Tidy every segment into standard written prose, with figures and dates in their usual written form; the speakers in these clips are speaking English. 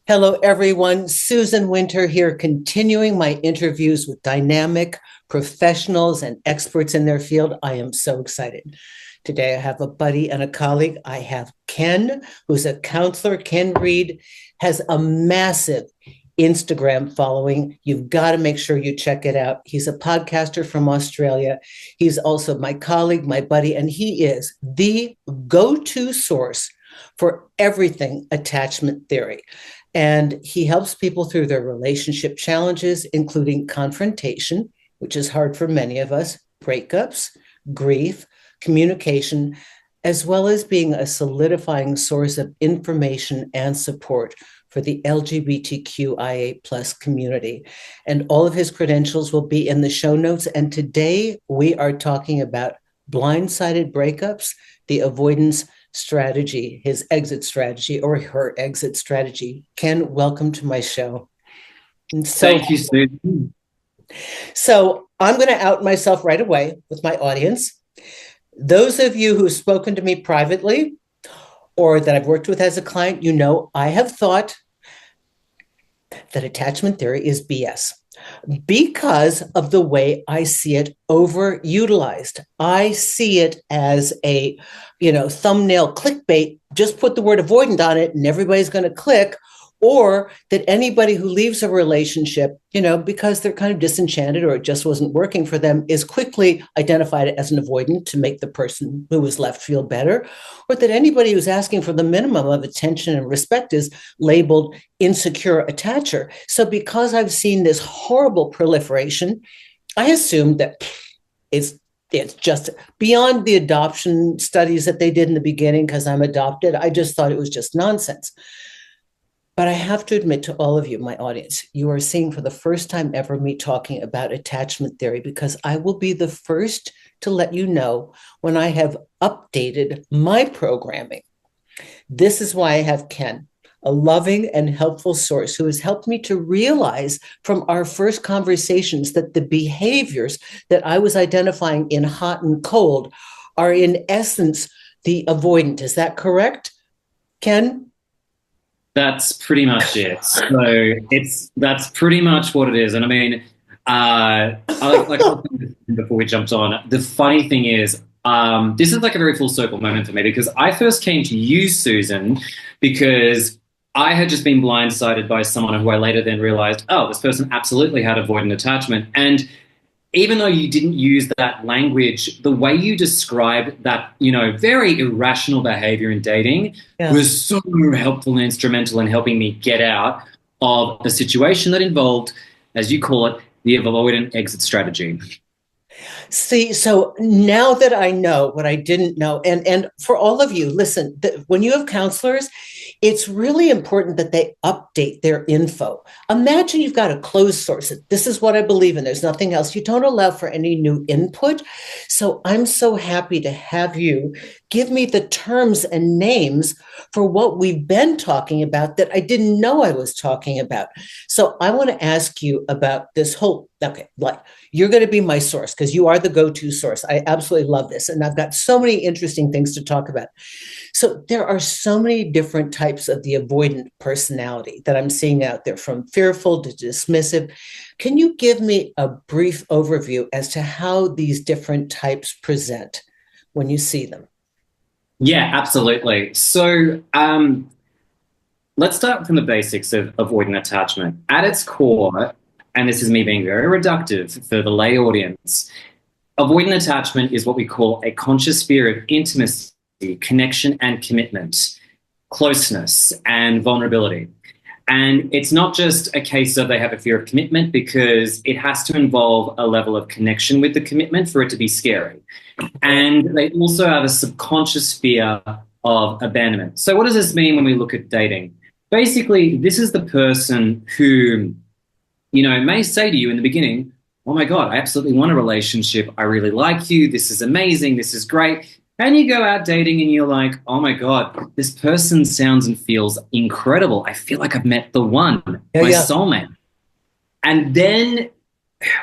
Hello, everyone. Susan Winter here, continuing my interviews with dynamic professionals and experts in their field. I am so excited. Today, I have a buddy and a colleague. I have Ken, who's a counselor. Ken Reid has a massive Instagram following. You've got to make sure you check it out. He's a podcaster from Australia. He's also my colleague, my buddy, and he is the go-to source for everything attachment theory. And he helps people through their relationship challenges, including confrontation, which is hard for many of us, breakups, grief, communication, as well as being a solidifying source of information and support for the LGBTQIA plus community. And all of his credentials will be in the show notes. And today we are talking about blindsided breakups, the avoidance strategy, his exit strategy, or her exit strategy. Ken, welcome to my show. Thank you, Susan. So I'm going to out myself right away with my audience. Those of you who've spoken to me privately or that I've worked with as a client, you know I have thought that attachment theory is BS because of the way I see it overutilized. I see it as a, thumbnail clickbait. Just put the word avoidant on it and everybody's going to click. Or that anybody who leaves a relationship, because they're kind of disenchanted or it just wasn't working for them, is quickly identified as an avoidant to make the person who was left feel better. Or that anybody who's asking for the minimum of attention and respect is labeled insecure attacher. So because I've seen this horrible proliferation, I assumed that it's just beyond the adoption studies that they did in the beginning because I'm adopted. I just thought it was just nonsense. But I have to admit to all of you, my audience, you are seeing for the first time ever me talking about attachment theory because I will be the first to let you know when I have updated my programming. This is why I have Ken, a loving and helpful source who has helped me to realize from our first conversations that the behaviors that I was identifying in hot and cold are in essence the avoidant. Is that correct, Ken? That's pretty much it. So that's pretty much what it is. And I mean, like before we jumped on, the funny thing is, this is like a very full circle moment for me because I first came to you, Susan, because I had just been blindsided by someone who I later then realized, oh, this person absolutely had avoidant attachment. And even though you didn't use that language, the way you described that, very irrational behavior in dating was so helpful and instrumental in helping me get out of a situation that involved, as you call it, the avoidant exit strategy. See, so now that I know what I didn't know, and for all of you, listen, when you have counselors, it's really important that they update their info. Imagine you've got a closed source. This is what I believe in. There's nothing else. You don't allow for any new input. So I'm so happy to have you give me the terms and names for what we've been talking about that I didn't know I was talking about. So I want to ask you about this whole, you're going to be my source because you are the go-to source. I absolutely love this. And I've got so many interesting things to talk about. So there are so many different types of the avoidant personality that I'm seeing out there, from fearful to dismissive. Can you give me a brief overview as to how these different types present when you see them? Yeah, absolutely. So let's start from the basics of avoidant attachment. At its core, and this is me being very reductive for the lay audience, avoidant attachment is what we call a conscious fear of intimacy, connection and commitment, closeness and vulnerability. And it's not just a case of they have a fear of commitment because it has to involve a level of connection with the commitment for it to be scary. And they also have a subconscious fear of abandonment. So what does this mean when we look at dating? Basically, this is the person who, may say to you in the beginning, oh my God, I absolutely want a relationship. I really like you. This is amazing. This is great. And you go out dating and you're like, oh my God, this person sounds and feels incredible. I feel like I've met the one, my soulmate. And then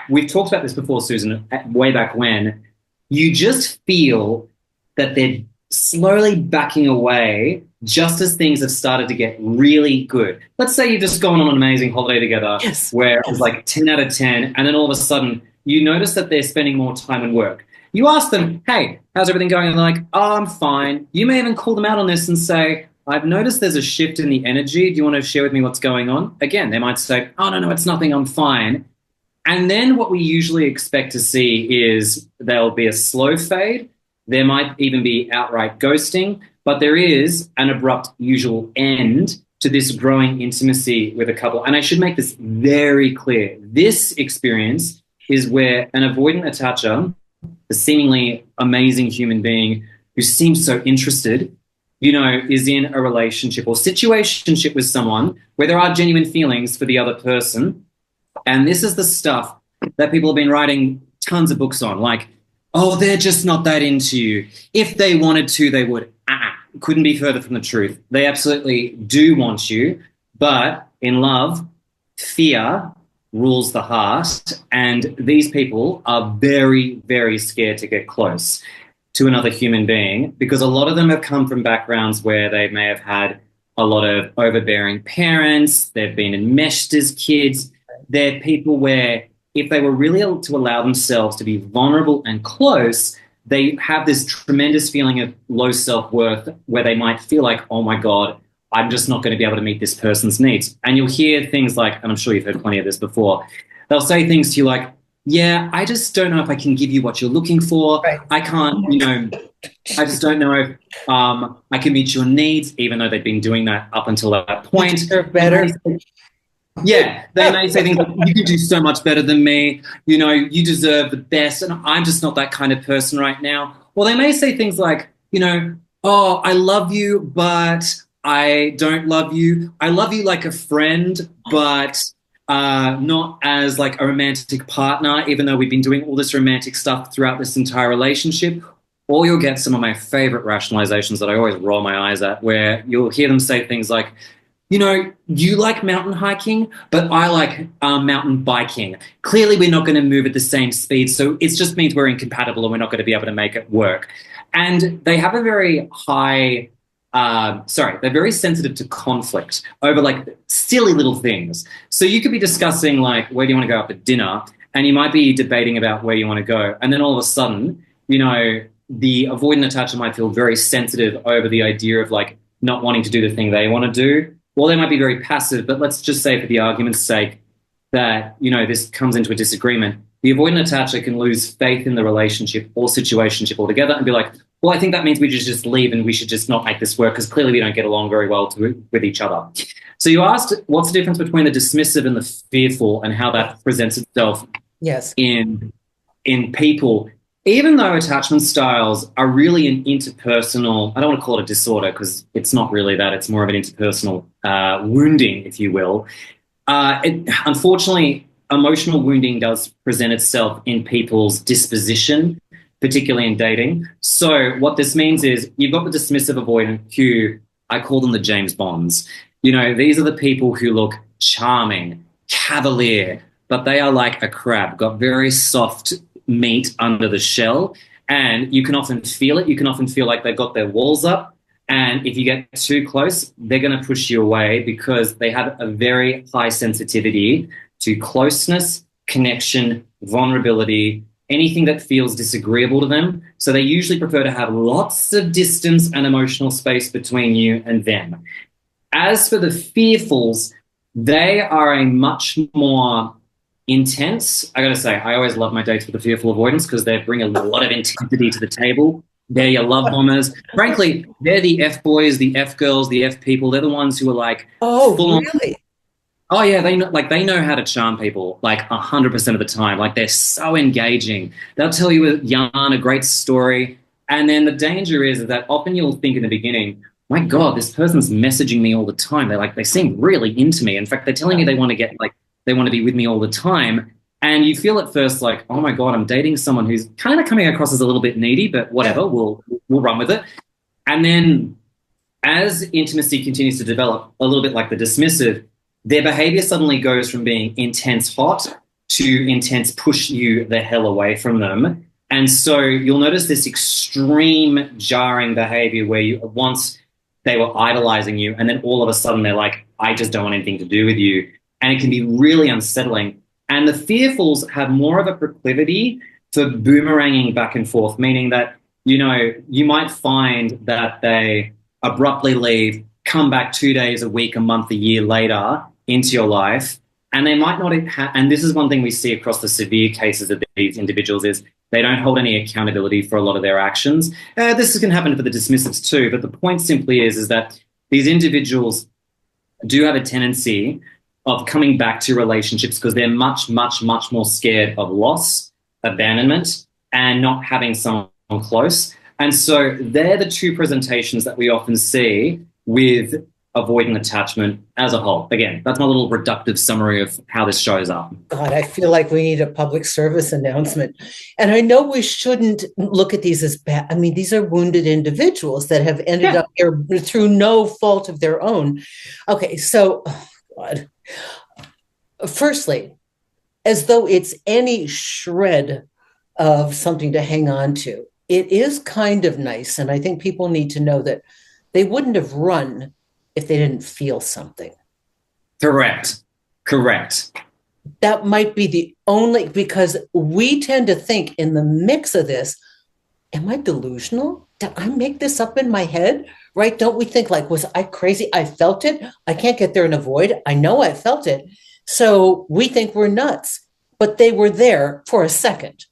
we've talked about this before, Susan, way back when. You just feel that they're slowly backing away just as things have started to get really good. Let's say you've just gone on an amazing holiday together Yes. where it was like 10 out of 10, and then all of a sudden you notice that they're spending more time in work. You ask them, hey, how's everything going? And they're like, oh, I'm fine. You may even call them out on this and say, I've noticed there's a shift in the energy. Do you want to share with me what's going on? Again, they might say, oh, no, it's nothing. I'm fine. And then what we usually expect to see is there'll be a slow fade. There might even be outright ghosting, but there is an abrupt usual end to this growing intimacy with a couple. And I should make this very clear. This experience is where an avoidant attacher, a seemingly amazing human being who seems so interested, is in a relationship or situationship with someone where there are genuine feelings for the other person. And this is the stuff that people have been writing tons of books on, like, oh, they're just not that into you. If they wanted to, they would. Couldn't be further from the truth. They absolutely do want you, but in love, fear rules the heart, and these people are very, very scared to get close to another human being because a lot of them have come from backgrounds where they may have had a lot of overbearing parents, they've been enmeshed as kids. They're people where if they were really able to allow themselves to be vulnerable and close, they have this tremendous feeling of low self-worth where they might feel like, oh my God, I'm just not going to be able to meet this person's needs. And you'll hear things like, and I'm sure you've heard plenty of this before, they'll say things to you like, yeah, I just don't know if I can give you what you're looking for. Right. I can't, I just don't know if I can meet your needs, even though they've been doing that up until that point. They're better. Yeah, they may say things like, you can do so much better than me, you deserve the best, and I'm just not that kind of person right now. Or they may say things like, oh, I love you, but I don't love you. I love you like a friend, but not as like a romantic partner, even though we've been doing all this romantic stuff throughout this entire relationship. Or you'll get some of my favorite rationalizations that I always roll my eyes at, where you'll hear them say things like, you like mountain hiking, but I like mountain biking. Clearly, we're not going to move at the same speed, so it just means we're incompatible and we're not going to be able to make it work. And they have a very high, they're very sensitive to conflict over like silly little things. So you could be discussing like, where do you want to go out for dinner? And you might be debating about where you want to go. And then all of a sudden, the avoidant attacher might feel very sensitive over the idea of like not wanting to do the thing they want to do. Well, they might be very passive, but let's just say for the argument's sake that, this comes into a disagreement. The avoidant attacher can lose faith in the relationship or situationship altogether and be like, well, I think that means we should just leave and we should just not make this work because clearly we don't get along very well with each other. So you asked what's the difference between the dismissive and the fearful and how that presents itself in people. Even though attachment styles are really an interpersonal, I don't want to call it a disorder because it's not really that, it's more of an interpersonal wounding, if you will. Unfortunately, emotional wounding does present itself in people's disposition, particularly in dating. So what this means is you've got the dismissive avoidant who, I call them the James Bonds. These are the people who look charming, cavalier, but they are like a crab, got very soft meat under the shell, and you can often feel it. You can often feel like they've got their walls up, and if you get too close, they're going to push you away because they have a very high sensitivity to closeness, connection, vulnerability, anything that feels disagreeable to them. So they usually prefer to have lots of distance and emotional space between you and them. As for the fearfuls, they are a much more intense. I got to say, I always love my dates with the fearful avoidants because they bring a lot of intensity to the table. They're your love bombers. Frankly, they're the F boys, the F girls, the F people. They're the ones who are like, oh, really? Oh yeah, they know how to charm people like 100% of the time. Like they're so engaging. They'll tell you a yarn, a great story, and then the danger is that often you'll think in the beginning, my God, this person's messaging me all the time. They seem really into me. In fact, they're telling me they want to be with me all the time. And you feel at first like, oh my God, I'm dating someone who's kind of coming across as a little bit needy, but whatever, we'll run with it. And then as intimacy continues to develop, a little bit like the dismissive, their behavior suddenly goes from being intense hot to intense push you the hell away from them. And so you'll notice this extreme jarring behavior where you once they were idolizing you, and then all of a sudden they're like, I just don't want anything to do with you. And it can be really unsettling. And the fearfuls have more of a proclivity for boomeranging back and forth, meaning that, you might find that they abruptly leave, come back 2 days, a week, a month, a year later into your life. And they might not and this is one thing we see across the severe cases of these individuals is they don't hold any accountability for a lot of their actions. This can happen for the dismissives too, but the point simply is that these individuals do have a tendency of coming back to relationships because they're much, much, much more scared of loss, abandonment, and not having someone close. And so they're the two presentations that we often see with avoidant attachment as a whole. Again, that's my little reductive summary of how this shows up. God, I feel like we need a public service announcement. And I know we shouldn't look at these as bad. I mean, these are wounded individuals that have ended up here through no fault of their own. Okay, so, oh God. Firstly, as though it's any shred of something to hang on to, it is kind of nice. And I think people need to know that they wouldn't have run if they didn't feel something. Correct. That might be the only, because we tend to think in the mix of this, am I delusional? Did I make this up in my head? Right? Don't we think like, was I crazy? I felt it. I can't get there and avoid. I know I felt it. So we think we're nuts, but they were there for a second,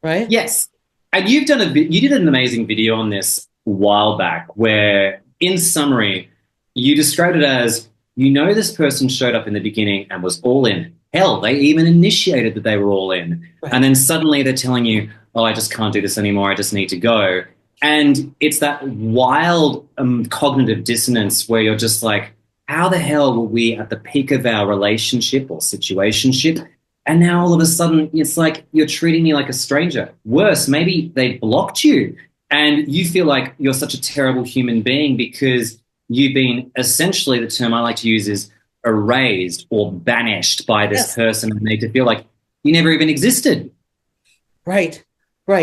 right? Yes. And you did an amazing video on this a while back where, in summary, you described it as, this person showed up in the beginning and was all in. Hell, they even initiated that they were all in. Right. And then suddenly they're telling you, oh, I just can't do this anymore. I just need to go. And it's that wild cognitive dissonance where you're just like, how the hell were we at the peak of our relationship or situationship? And now all of a sudden it's like you're treating me like a stranger. Worse, maybe they blocked you and you feel like you're such a terrible human being because you've been essentially, the term I like to use is erased or banished by this person and made to feel like you never even existed. Right.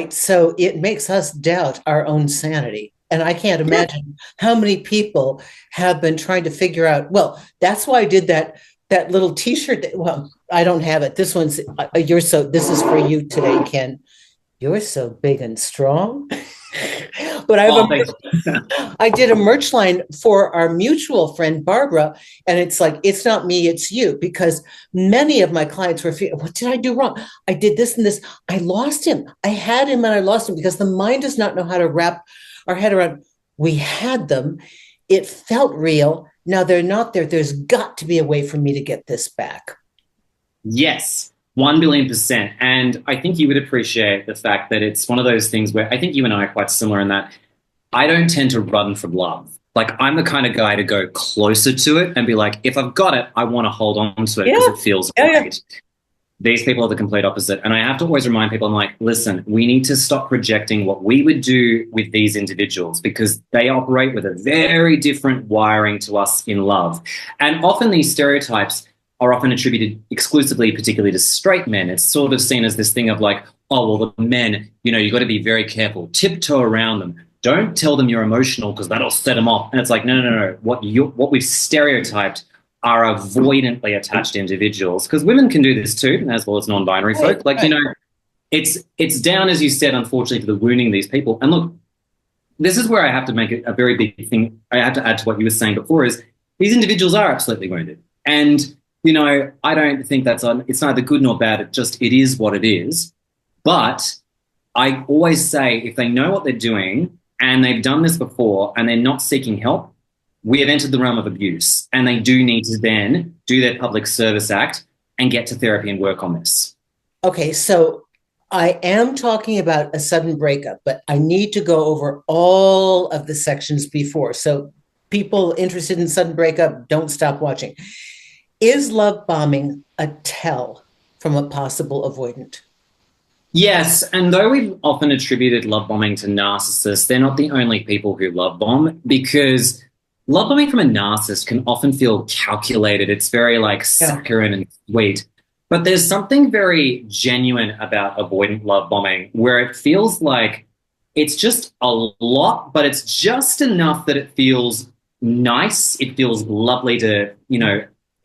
So it makes us doubt our own sanity. And I can't imagine how many people have been trying to figure out, well, that's why I did that little T-shirt. Well, I don't have it. This one's, this is for you today, Ken. You're so big and strong. But I did a merch line for our mutual friend, Barbara, and it's like, it's not me, it's you, because many of my clients were feeling, what did I do wrong? I did this and this. I lost him. I had him and I lost him because the mind does not know how to wrap our head around. We had them. It felt real. Now they're not there. There's got to be a way for me to get this back. Yes. 1,000,000,000%. And I think you would appreciate the fact that it's one of those things where I think you and I are quite similar in that I don't tend to run from love. Like I'm the kind of guy to go closer to it and be like, if I've got it, I want to hold on to it because it feels right. These people are the complete opposite. And I have to always remind people, I'm like, listen, we need to stop projecting what we would do with these individuals because they operate with a very different wiring to us in love. And often these stereotypes are often attributed exclusively, particularly to straight men. It's sort of seen as this thing of like, oh, well, the men, you've got to be very careful, tiptoe around them. Don't tell them you're emotional because that'll set them off. And it's like, no. What we've stereotyped are avoidantly attached individuals, because women can do this too, as well as non-binary folk. Like, it's down, as you said, unfortunately, to the wounding these people. And look, this is where I have to make a very big thing. I have to add to what you were saying before is these individuals are absolutely wounded. And, I don't think it's neither good nor bad. It is what it is. But I always say if they know what they're doing and they've done this before and they're not seeking help, we have entered the realm of abuse, and they do need to then do their public service act and get to therapy and work on this. Okay, so I am talking about a sudden breakup, but I need to go over all of the sections before. So people interested in sudden breakup, don't stop watching. Is love bombing a tell from a possible avoidant? Yes, and though we've often attributed love bombing to narcissists, they're not the only people who love bomb, because love bombing from a narcissist can often feel calculated. It's very like saccharine and sweet. But there's something very genuine about avoidant love bombing where it feels like it's just a lot, but it's just enough that it feels nice. It feels lovely to,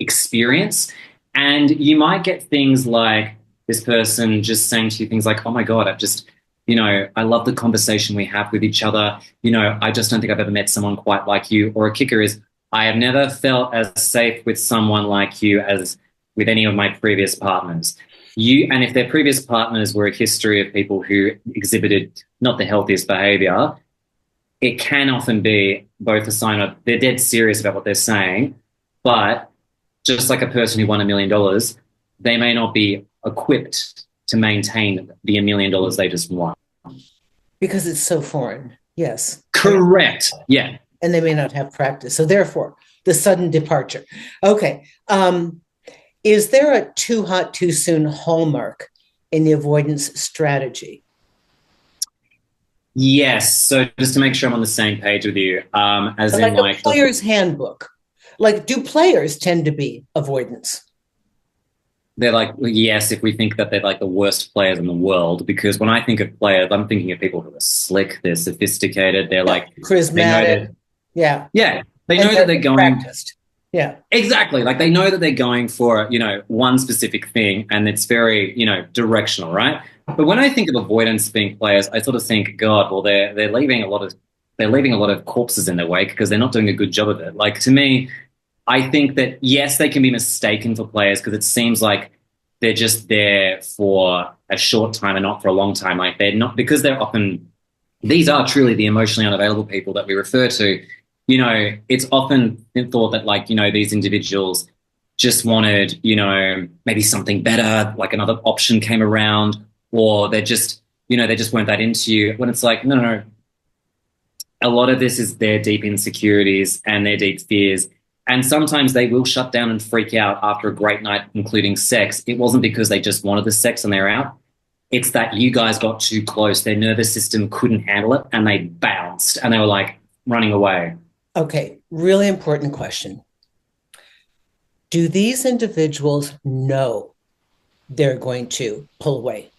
experience. And you might get things like this person just saying to you things like, oh my God, I love the conversation we have with each other. I just don't think I've ever met someone quite like you. Or a kicker is, I have never felt as safe with someone like you as with any of my previous partners. And if their previous partners were a history of people who exhibited not the healthiest behavior, it can often be both a sign of they're dead serious about what they're saying, but just like a person who won $1 million, they may not be equipped to maintain the $1 million they just won. Because it's so foreign. Yes. Correct. Yeah. And they may not have practice. So therefore, the sudden departure. Okay. Is there a too hot, too soon hallmark in the avoidance strategy? Yes. So just to make sure I'm on the same page with you, as so in like a player's handbook. Like, do players tend to be avoidants? They're like, yes, if we think that they're like the worst players in the world, because when I think of players, I'm thinking of people who are slick, they're sophisticated, they're like charismatic. Yeah. They know that they're going practiced. Yeah. Exactly. Like they know that they're going for, one specific thing and it's very, directional, right? But when I think of avoidance being players, I sort of think, God, well, they're leaving a lot of corpses in their wake because they're not doing a good job of it. Like to me, I think that yes, they can be mistaken for players because it seems like they're just there for a short time and not for a long time. Like they're not, because these are truly the emotionally unavailable people that we refer to. It's often thought that like, these individuals just wanted, maybe something better, like another option came around, or they just weren't that into you. When it's like, no. A lot of this is their deep insecurities and their deep fears. And sometimes they will shut down and freak out after a great night, including sex. It wasn't because they just wanted the sex and they're out. It's that you guys got too close. Their nervous system couldn't handle it and they bounced and they were like running away. Okay, really important question. Do these individuals know they're going to pull away?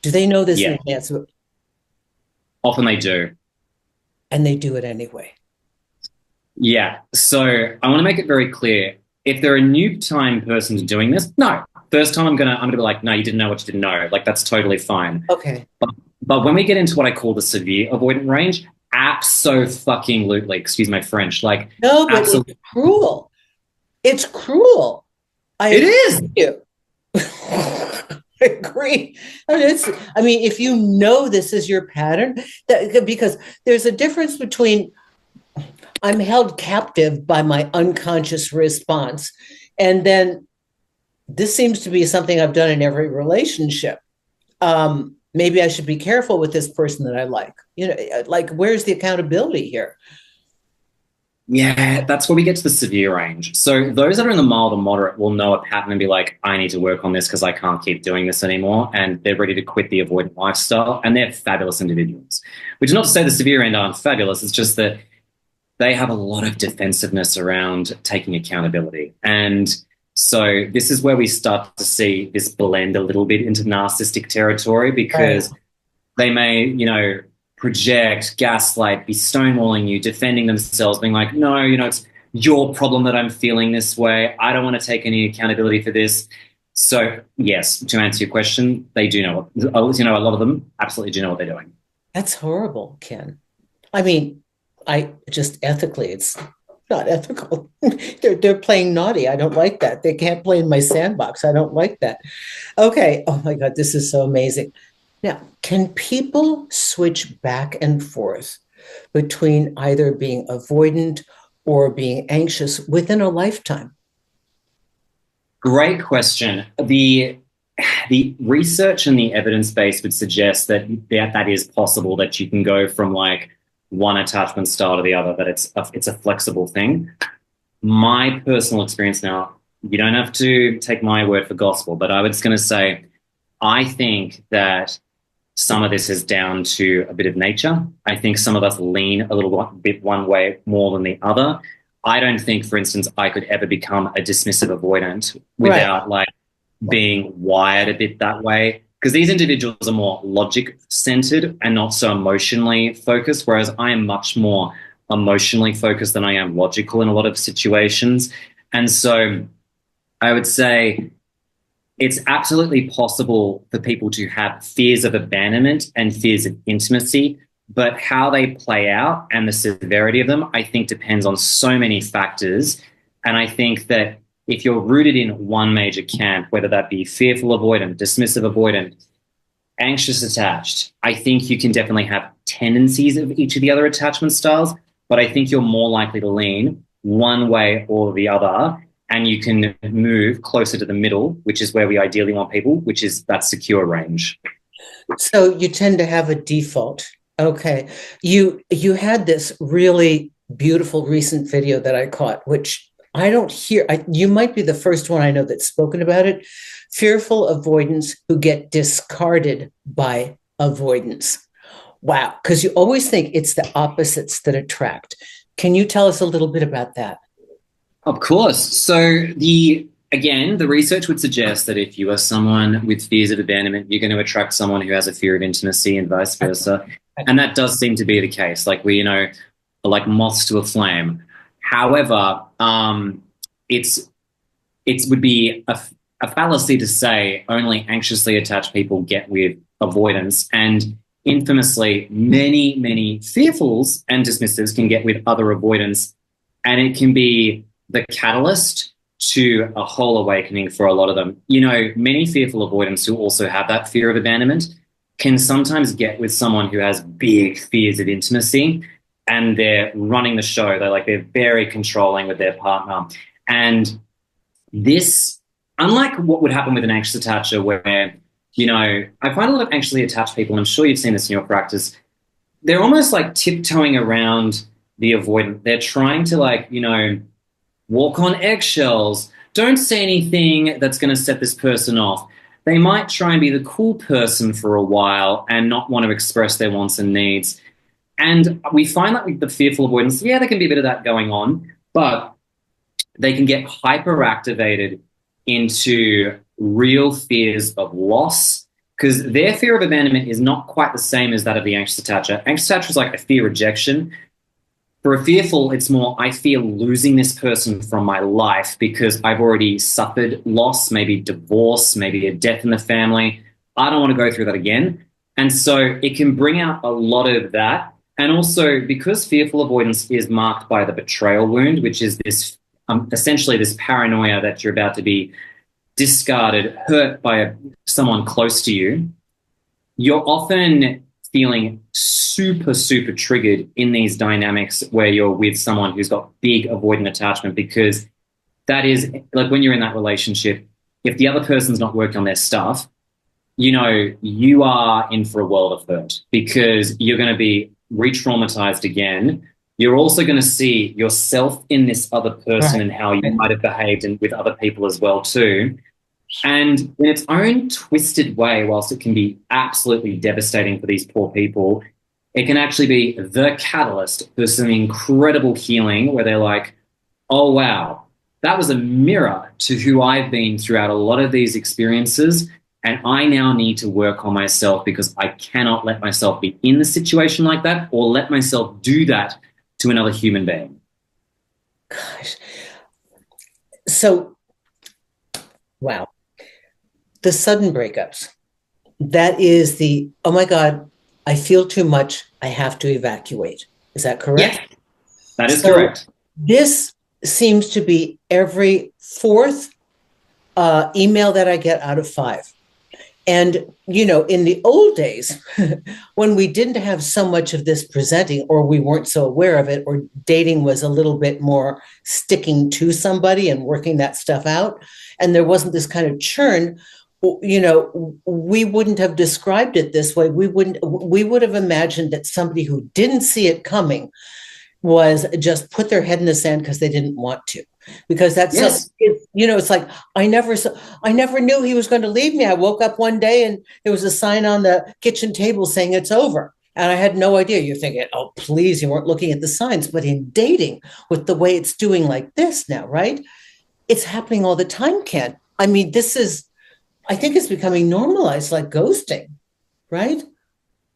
Do they know this in advance? Often they do. And they do it anyway. Yeah. So I want to make it very clear. If they're a new time person to doing this, no. First time I'm gonna be like, no, you didn't know what you didn't know. Like that's totally fine. Okay. But when we get into what I call the severe avoidant range, abso-fucking-lutely, excuse my French, like no, but it's cruel. It's cruel. It is. You. I agree. If you know this is your pattern, because there's a difference between I'm held captive by my unconscious response, and then this seems to be something I've done in every relationship. Maybe I should be careful with this person that I like. Like where's the accountability here? Yeah, that's where we get to the severe range. So those that are in the mild and moderate will know a pattern and be like, I need to work on this because I can't keep doing this anymore. And they're ready to quit the avoidant lifestyle. And they're fabulous individuals. Which is not to say the severe end aren't fabulous. It's just that they have a lot of defensiveness around taking accountability. And so this is where we start to see this blend a little bit into narcissistic territory because they may, project, gaslight, be stonewalling you, defending themselves, being like, no, it's your problem that I'm feeling this way. I don't want to take any accountability for this. So, yes, to answer your question, they do know. A lot of them absolutely do know what they're doing. That's horrible, Ken. Ethically, it's not ethical. They're playing naughty. I don't like that. They can't play in my sandbox. I don't like that. Okay. Oh, my God, this is so amazing. Now, can people switch back and forth between either being avoidant or being anxious within a lifetime? Great question. The research and the evidence base would suggest that is possible, that you can go from like one attachment style to the other, that it's a flexible thing. My personal experience now, you don't have to take my word for gospel, but I was just going to say, I think that some of this is down to a bit of nature. I think some of us lean a little bit one way more than the other. I don't think, for instance, I could ever become a dismissive avoidant without being wired a bit that way. because these individuals are more logic centered and not so emotionally focused, whereas I am much more emotionally focused than I am logical in a lot of situations. And so I would say it's absolutely possible for people to have fears of abandonment and fears of intimacy, but how they play out and the severity of them, I think, depends on so many factors. And I think that if you're rooted in one major camp, whether that be fearful avoidant, dismissive avoidant, anxious attached, I think you can definitely have tendencies of each of the other attachment styles, but I think you're more likely to lean one way or the other, and you can move closer to the middle, which is where we ideally want people, which is that secure range. So you tend to have a default. Okay. You had this really beautiful recent video that I caught, which I don't hear. You might be the first one I know that's spoken about it. Fearful avoidants who get discarded by avoidance. Wow. Because you always think it's the opposites that attract. Can you tell us a little bit about that? Of course. So the research would suggest that if you are someone with fears of abandonment, you're going to attract someone who has a fear of intimacy and vice versa. And that does seem to be the case. Like we, are like moths to a flame. However, it would be a fallacy to say only anxiously attached people get with avoidance. And infamously, many fearfuls and dismissives can get with other avoidance. And it can be the catalyst to a whole awakening for a lot of them. Many fearful avoidants who also have that fear of abandonment can sometimes get with someone who has big fears of intimacy, and they're running the show. They're very controlling with their partner. And this, unlike what would happen with an anxious attacher where, I find a lot of anxiously attached people, and I'm sure you've seen this in your practice, they're almost like tiptoeing around the avoidant. They're trying to walk on eggshells. Don't say anything that's going to set this person off. They might try and be the cool person for a while and not want to express their wants and needs. And we find that with the fearful avoidance, there can be a bit of that going on, but they can get hyperactivated into real fears of loss, because their fear of abandonment is not quite the same as that of the anxious attacher. Anxious attacher is like a fear rejection. For a fearful, it's more, I fear losing this person from my life because I've already suffered loss, maybe divorce, maybe a death in the family. I don't want to go through that again. And so it can bring out a lot of that. And also, because fearful avoidance is marked by the betrayal wound, which is this essentially this paranoia that you're about to be discarded, hurt by someone close to you, you're often feeling super, super triggered in these dynamics where you're with someone who's got big avoidant attachment, because that is, like, when you're in that relationship, if the other person's not working on their stuff, you are in for a world of hurt, because you're going to be re-traumatized again. You're also going to see yourself in this other person, right, and how you might have behaved with other people as well too. And in its own twisted way, whilst it can be absolutely devastating for these poor people, it can actually be the catalyst for some incredible healing where they're like, oh, wow, that was a mirror to who I've been throughout a lot of these experiences. And I now need to work on myself, because I cannot let myself be in the situation like that or let myself do that to another human being. Gosh. So, wow. The sudden breakups, that is the, oh my God, I feel too much, I have to evacuate. Is that correct? Yes, that is correct. This seems to be every fourth email that I get out of 5. And, in the old days, when we didn't have so much of this presenting, or we weren't so aware of it, or dating was a little bit more sticking to somebody and working that stuff out, and there wasn't this kind of churn, we wouldn't have described it this way. We would have imagined that somebody who didn't see it coming was just put their head in the sand because they didn't want to. Because that's, yes, it's like, I never knew he was going to leave me. I woke up one day and there was a sign on the kitchen table saying it's over. And I had no idea. You're thinking, oh, please, you weren't looking at the signs. But in dating, with the way it's doing like this now, right? It's happening all the time, Ken. I mean, this is, I think it's becoming normalized, like ghosting, right?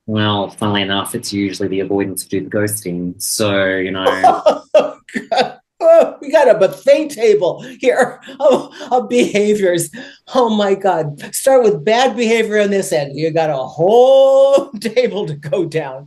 Well, funnily enough, it's usually the avoidance who do the ghosting. So, Oh, God. Oh, we got a buffet table here of behaviors. Oh my God. Start with bad behavior on this end. You got a whole table to go down.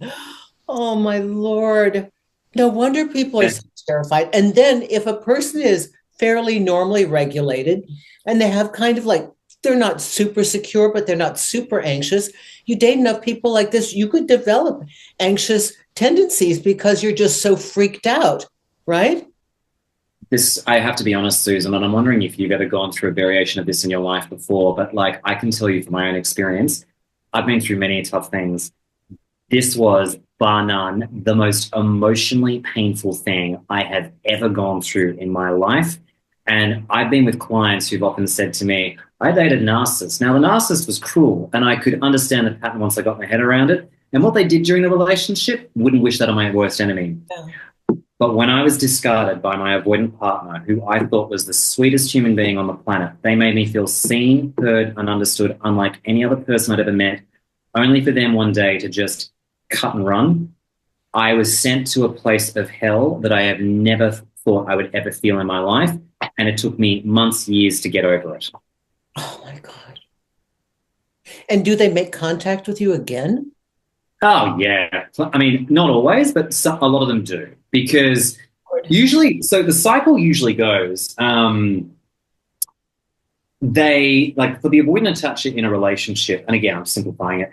Oh my Lord. No wonder people are yeah, so terrified. And then if a person is fairly normally regulated and they have kind of like, they're not super secure, but they're not super anxious. You date enough people like this, you could develop anxious tendencies because you're just so freaked out, right? this, I have to be honest, Susan, and I'm wondering if you've ever gone through a variation of this in your life before, but like I can tell you from my own experience, I've been through many tough things. This was, bar none, the most emotionally painful thing I have ever gone through in my life. And I've been with clients who've often said to me, I dated a narcissist. Now, the narcissist was cruel, and I could understand the pattern once I got my head around it. And what they did during the relationship, wouldn't wish that on my worst enemy. Yeah. But when I was discarded by my avoidant partner, who I thought was the sweetest human being on the planet, they made me feel seen, heard, and understood, unlike any other person I'd ever met, only for them one day to just cut and run. I was sent to a place of hell that I have never thought I would ever feel in my life. And it took me months, years to get over it. Oh my God. And do they make contact with you again? Oh, yeah. I mean, not always, but a lot of them do. Because usually, so the cycle usually goes, they, like for the avoidant attacher in a relationship, and again, I'm simplifying it,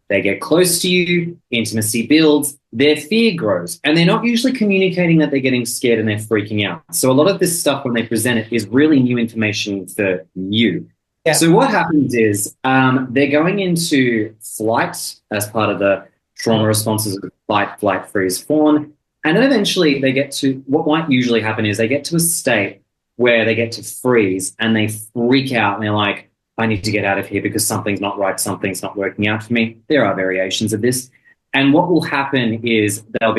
they get close to you, intimacy builds, their fear grows, and they're not usually communicating that they're getting scared and they're freaking out. So a lot of this stuff, when they present it, is really new information for you. Yeah. So what happens is they're going into flight as part of the trauma responses of fight, flight, freeze, fawn, and then eventually they get to, what might usually happen is they get to a state where they get to freeze and they freak out and they're like, I need to get out of here because something's not right, something's not working out for me. There are variations of this. And what will happen is they'll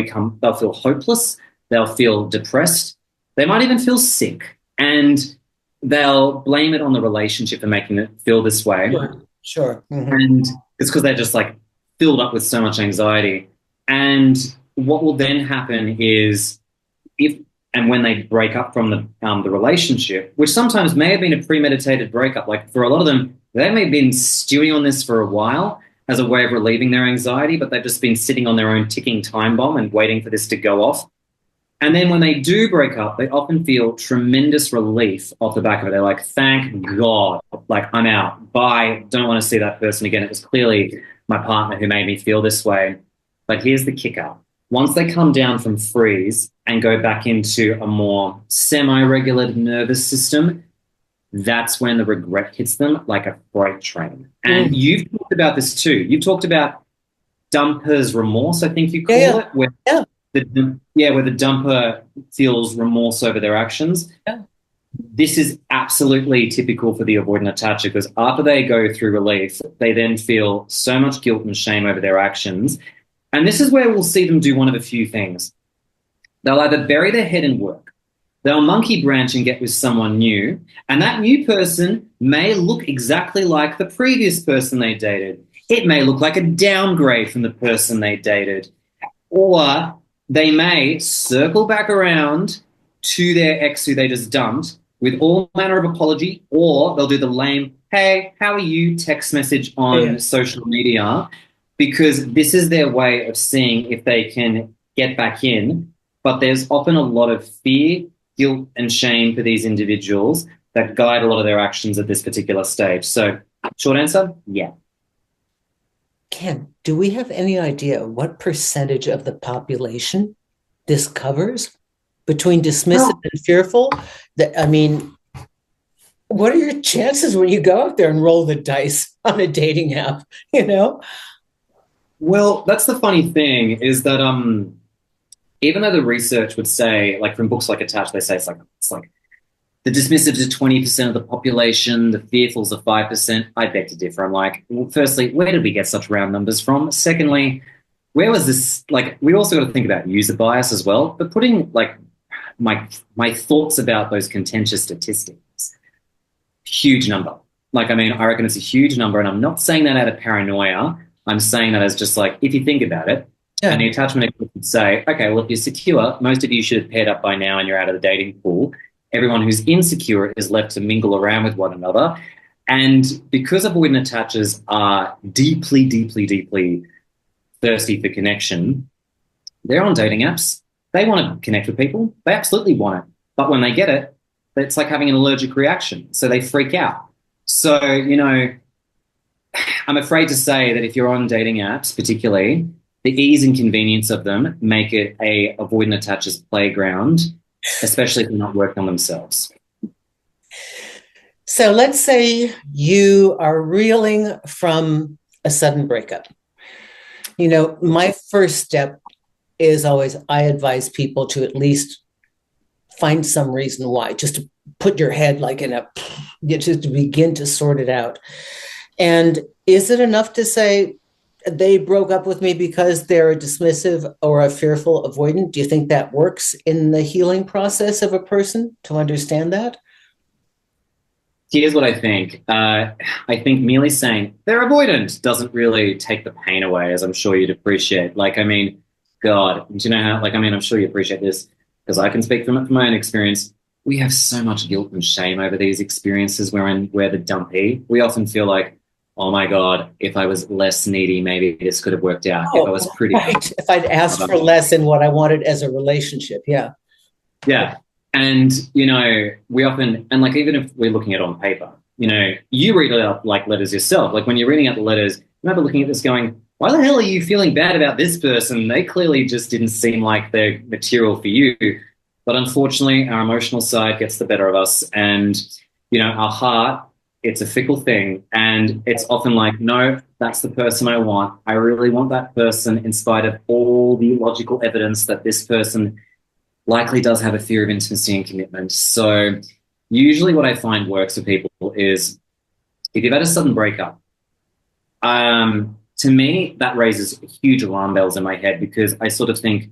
feel hopeless, they'll feel depressed, they might even feel sick, and they'll blame it on the relationship for making it feel this way. Sure. Mm-hmm. And it's because they're just like filled up with so much anxiety. And what will then happen is if and when they break up from the relationship, which sometimes may have been a premeditated breakup, like for a lot of them, they may have been stewing on this for a while as a way of relieving their anxiety, but they've just been sitting on their own ticking time bomb and waiting for this to go off. And then when they do break up, they often feel tremendous relief off the back of it. They're like, thank God, like I'm out. Bye. Don't want to see that person again. It was clearly my partner who made me feel this way. But here's the kicker. Once they come down from freeze and go back into a more semi-regulated nervous system, that's when the regret hits them like a freight train. And you've talked about this too. You've talked about dumper's remorse, I think you call it, where where the dumper feels remorse over their actions. Yeah. This is absolutely typical for the avoidant attacher because after they go through relief, they then feel so much guilt and shame over their actions. And this is where we'll see them do one of a few things. They'll either bury their head in work, they'll monkey branch and get with someone new, and that new person may look exactly like the previous person they dated. It may look like a downgrade from the person they dated. Or they may circle back around to their ex who they just dumped with all manner of apology, or they'll do the lame, hey, how are you, text message on social media, because this is their way of seeing if they can get back in. But there's often a lot of fear, guilt, and shame for these individuals that guide a lot of their actions at this particular stage. So, short answer, yeah. Ken, do we have any idea what percentage of the population this covers between dismissive and fearful? I mean, what are your chances when you go out there and roll the dice on a dating app, you know? Well, that's the funny thing is that even though the research would say, like from books like Attached, they say it's like the dismissives are 20% of the population, the fearfuls are 5%. I beg to differ. I'm like, well, firstly, where did we get such round numbers from? Secondly, where was this? Like, we also got to think about user bias as well. But putting like my thoughts about those contentious statistics, huge number. Like, I mean, I reckon it's a huge number, and I'm not saying that out of paranoia. I'm saying that as just like, if you think about it, and the attachment expert would say, okay, well, if you're secure, most of you should have paired up by now and you're out of the dating pool. Everyone who's insecure is left to mingle around with one another. And because avoidant attachers are deeply, deeply, deeply thirsty for connection, they're on dating apps. They want to connect with people. They absolutely want it. But when they get it, it's like having an allergic reaction. So they freak out. So, I'm afraid to say that if you're on dating apps, particularly, the ease and convenience of them make it a avoidant attacher's playground, especially if they're not working on themselves. So let's say you are reeling from a sudden breakup. My first step is always, I advise people to at least find some reason why, just to put your head like just to begin to sort it out. And is it enough to say they broke up with me because they're a dismissive or a fearful avoidant? Do you think that works in the healing process of a person to understand that? Here's what I think. I think merely saying they're avoidant doesn't really take the pain away, as I'm sure you'd appreciate. Like, I mean, God, do you know how, I'm sure you appreciate this because I can speak from my own experience. We have so much guilt and shame over these experiences wherein we're the dumpy. We often feel like, oh my God, if I was less needy, maybe this could have worked out. If I was pretty. Right. If I'd asked for less in what I wanted as a relationship. Yeah. Yeah. And, we often, and like, even if we're looking at it on paper, you read it out like letters yourself. Like when you're reading out the letters, you might be looking at this going, why the hell are you feeling bad about this person? They clearly just didn't seem like they're material for you. But unfortunately, our emotional side gets the better of us. And, our heart, it's a fickle thing. And it's often like, no, that's the person I want. I really want that person in spite of all the logical evidence that this person likely does have a fear of intimacy and commitment. So usually what I find works for people is if you've had a sudden breakup, to me, that raises huge alarm bells in my head because I sort of think,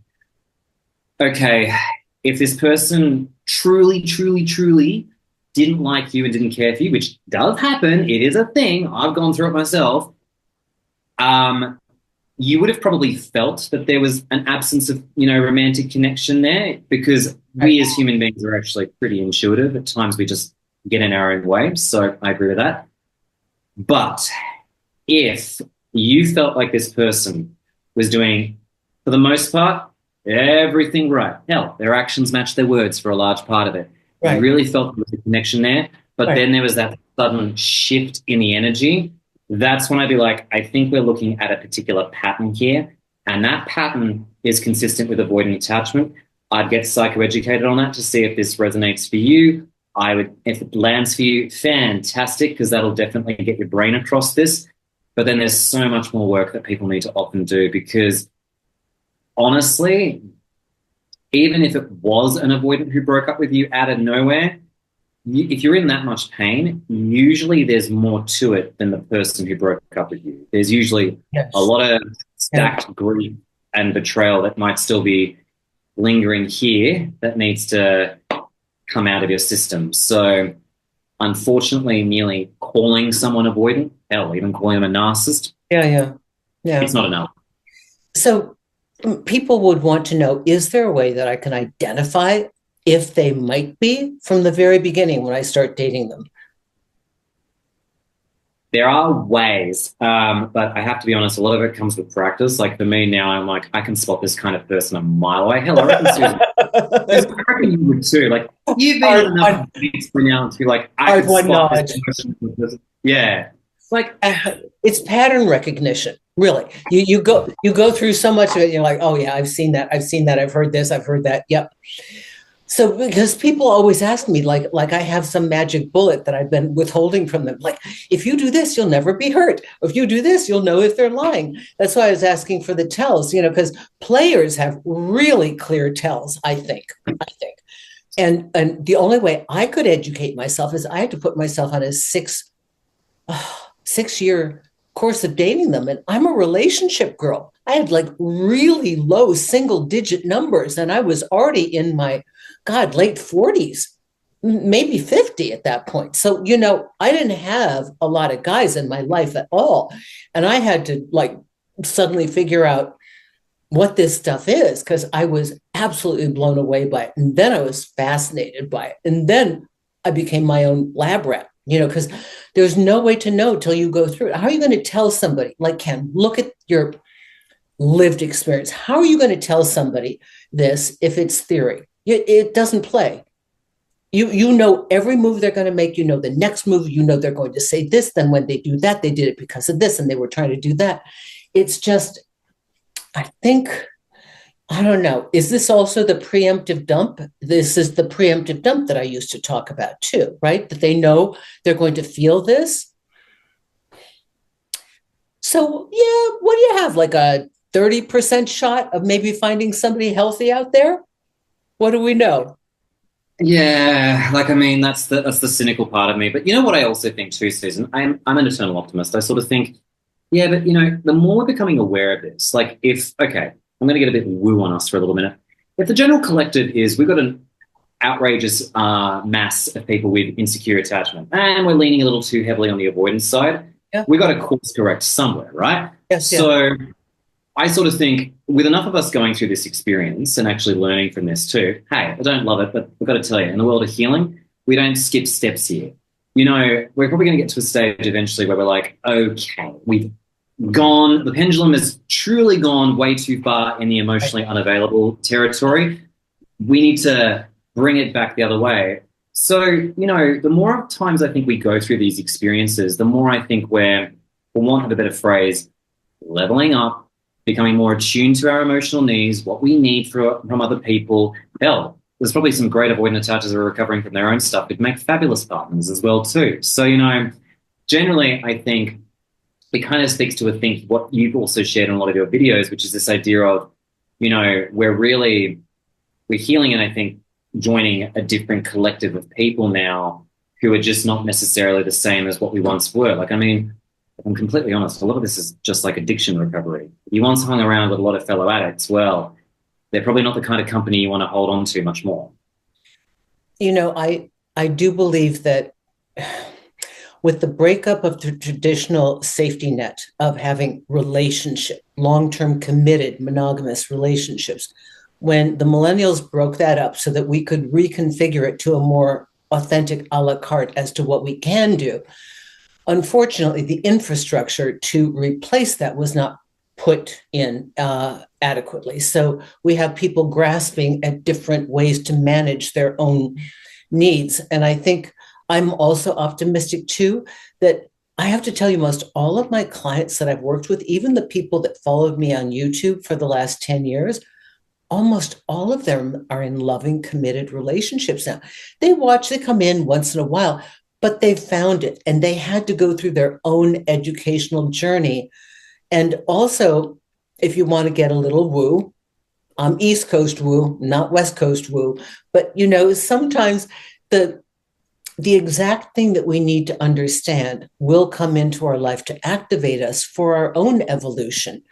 okay, if this person truly, truly, truly didn't like you and didn't care for you, which does happen, it is a thing, I've gone through it myself, you would have probably felt that there was an absence of, romantic connection there because we as human beings are actually pretty intuitive. At times we just get in our own way. So I agree with that. But if you felt like this person was doing, for the most part, everything right, hell, their actions match their words for a large part of it. Right. You really felt there was a connection there, but then there was that sudden shift in the energy. That's when I'd be like, I think we're looking at a particular pattern here, and that pattern is consistent with avoidant attachment. I'd get psychoeducated on that to see if this resonates for you. If it lands for you, fantastic, because that'll definitely get your brain across this. But then there's so much more work that people need to often do because honestly, even if it was an avoidant who broke up with you out of nowhere, if you're in that much pain, usually there's more to it than the person who broke up with you. There's usually a lot of stacked grief and betrayal that might still be lingering here that needs to come out of your system. So unfortunately, merely calling someone avoidant, hell, even calling them a narcissist, it's not enough. So people would want to know, is there a way that I can identify if they might be from the very beginning when I start dating them? There are ways, but I have to be honest, a lot of it comes with practice. Like for me now, I'm like, I can spot this kind of person a mile away. Hell, I reckon Susan, I reckon you would too. Like you've been enough weeks by now to be like, I can spot this person. Yeah. Like it's pattern recognition, really. You go through so much of it, you're like, oh yeah, I've seen that, I've heard this, I've heard that. Yep. So because people always ask me, like I have some magic bullet that I've been withholding from them. Like, if you do this, you'll never be hurt. If you do this, you'll know if they're lying. That's why I was asking for the tells, because players have really clear tells, I think. And the only way I could educate myself is I had to put myself on a 6-year course of dating them. And I'm a relationship girl. I had like really low single digit numbers and I was already in my late 40s. maybe 50 at that point. So, I didn't have a lot of guys in my life at all. And I had to like suddenly figure out what this stuff is because I was absolutely blown away by it. And then I was fascinated by it. And then I became my own lab rat, because there's no way to know till you go through it. How are you going to tell somebody, like Ken, look at your lived experience? How are you going to tell somebody this if it's theory? It doesn't play. You know every move they're going to make. You know the next move. You know they're going to say this. Then when they do that, they did it because of this, and they were trying to do that. It's just, I think, I don't know. Is this also the preemptive dump? This is the preemptive dump that I used to talk about too, right? That they know they're going to feel this. So yeah, what do you have? Like a 30% shot of maybe finding somebody healthy out there? What do we know? Yeah, like I mean, that's the cynical part of me. But you know what I also think too, Susan? I'm an eternal optimist. I sort of think, yeah, but the more we're becoming aware of this, like if okay, I'm going to get a bit woo on us for a little minute. If the general collective is we've got an outrageous mass of people with insecure attachment, and we're leaning a little too heavily on the avoidance side, Yeah. we got to course correct somewhere, right? Yes. Yeah. So I sort of think with enough of us going through this experience and actually learning from this too, hey, I don't love it, but I've got to tell you, in the world of healing, we don't skip steps here. We're probably going to get to a stage eventually where we're like, okay, we've gone, the pendulum has truly gone way too far in the emotionally unavailable territory. We need to bring it back the other way. So, the more times I think we go through these experiences, the more I think we're, for want of a better phrase, leveling up, becoming more attuned to our emotional needs, what we need from other people. Hell, there's probably some great avoidant attachers who are recovering from their own stuff who'd make fabulous partners as well too. So, generally I think it kind of speaks to what you've also shared in a lot of your videos, which is this idea of, we're healing and I think joining a different collective of people now who are just not necessarily the same as what we once were. Like, I mean, if I'm completely honest, a lot of this is just like addiction recovery. You once hung around with a lot of fellow addicts. Well, they're probably not the kind of company you want to hold on to much more. I do believe that with the breakup of the traditional safety net of having long-term committed monogamous relationships, when the millennials broke that up so that we could reconfigure it to a more authentic a la carte as to what we can do, unfortunately, the infrastructure to replace that was not put in adequately. So we have people grasping at different ways to manage their own needs. And I think I'm also optimistic too, that I have to tell you, most all of my clients that I've worked with, even the people that followed me on YouTube for the last 10 years, almost all of them are in loving, committed relationships now. They come in once in a while, but they found it and they had to go through their own educational journey. And also, if you want to get a little woo, I'm East Coast woo, not West Coast woo, but sometimes the exact thing that we need to understand will come into our life to activate us for our own evolution.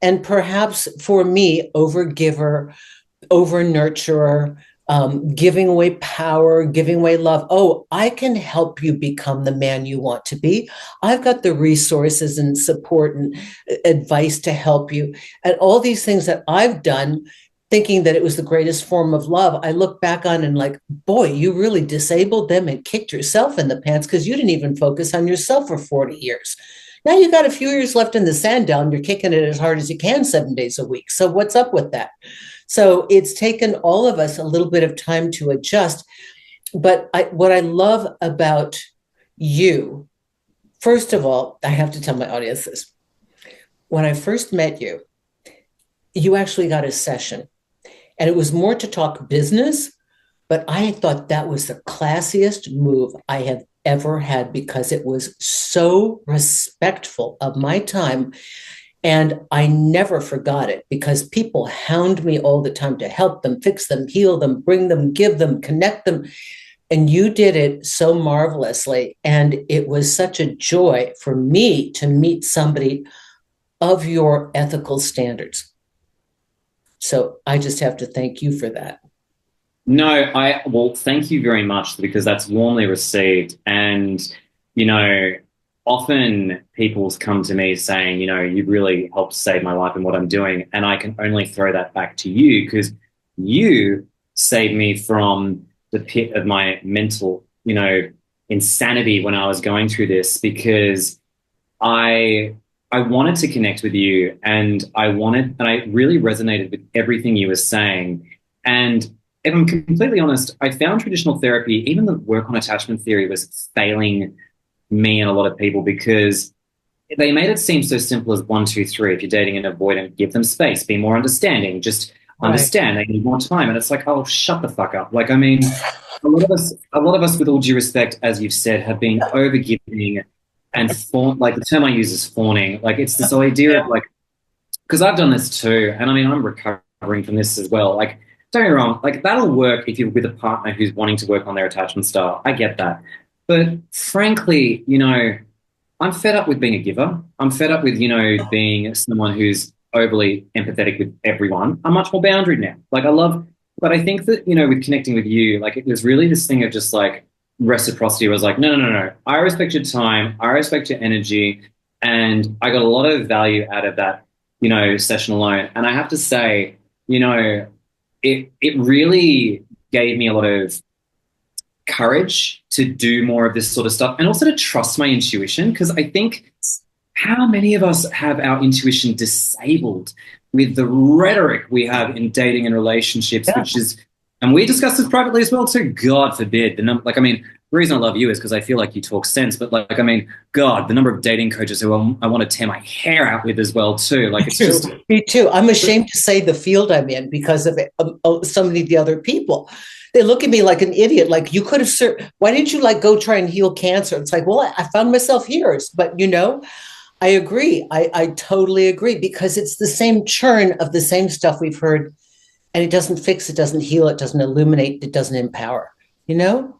And perhaps for me, over giver, over nurturer, giving away power, giving away love. Oh, I can help you become the man you want to be. I've got the resources and support and advice to help you. And all these things that I've done, thinking that it was the greatest form of love, I look back on and like, boy, you really disabled them and kicked yourself in the pants because you didn't even focus on yourself for 40 years. Now you got a few years left in the sand down. You're kicking it as hard as you can 7 days a week. So what's up with that? So it's taken all of us a little bit of time to adjust. But what I love about you, first of all, I have to tell my audience this. When I first met you, you actually got a session. And it was more to talk business, but I thought that was the classiest move I have ever had because it was so respectful of my time. And I never forgot it because people hound me all the time to help them, fix them, heal them, bring them, give them, connect them. And you did it so marvelously. And it was such a joy for me to meet somebody of your ethical standards. So I just have to thank you for that. No, well, thank you very much because that's warmly received. And, you know, often people come to me saying, you've really helped save my life in what I'm doing. And I can only throw that back to you because you saved me from the pit of my mental, insanity when I was going through this because I I wanted to connect with you and I really resonated with everything you were saying. And if I'm completely honest, I found traditional therapy, even the work on attachment theory was failing me and a lot of people because they made it seem so simple as one, two, three. If you're dating an avoidant, give them space, be more understanding, just Right. understand they need more time. And it's like, oh, shut the fuck up. Like, I mean, a lot of us, with all due respect, as you've said, have been overgiving and like the term I use is fawning. Like it's this idea of like, because I've done this too, and I mean I'm recovering from this as well. Like, don't get me wrong, like that'll work if you're with a partner who's wanting to work on their attachment style. I get that. But frankly, I'm fed up with being a giver. I'm fed up with, being someone who's overly empathetic with everyone. I'm much more boundaried now. Like I love, but I think that, with connecting with you, like it was really this thing of just like reciprocity. I was like, no, no, no, no. I respect your time. I respect your energy. And I got a lot of value out of that, session alone. And I have to say, it really gave me a lot of courage to do more of this sort of stuff and also to trust my intuition because I think how many of us have our intuition disabled with the rhetoric we have in dating and relationships, Yeah. which is, and we discuss this privately as well too. God forbid the number. Like, I mean, the reason I love you is because I feel like you talk sense. But like, I mean, God, the number of dating coaches who I want to tear my hair out with as well too. Like, it's just Me too. I'm ashamed to say the field I'm in because of it, so many of the other people. They look at me like an idiot. Like you could have served. Why didn't you like go try and heal cancer? It's like, well, I found myself here. But I agree. I totally agree because it's the same churn of the same stuff we've heard, and it doesn't fix, it doesn't heal, it doesn't illuminate, it doesn't empower. You know?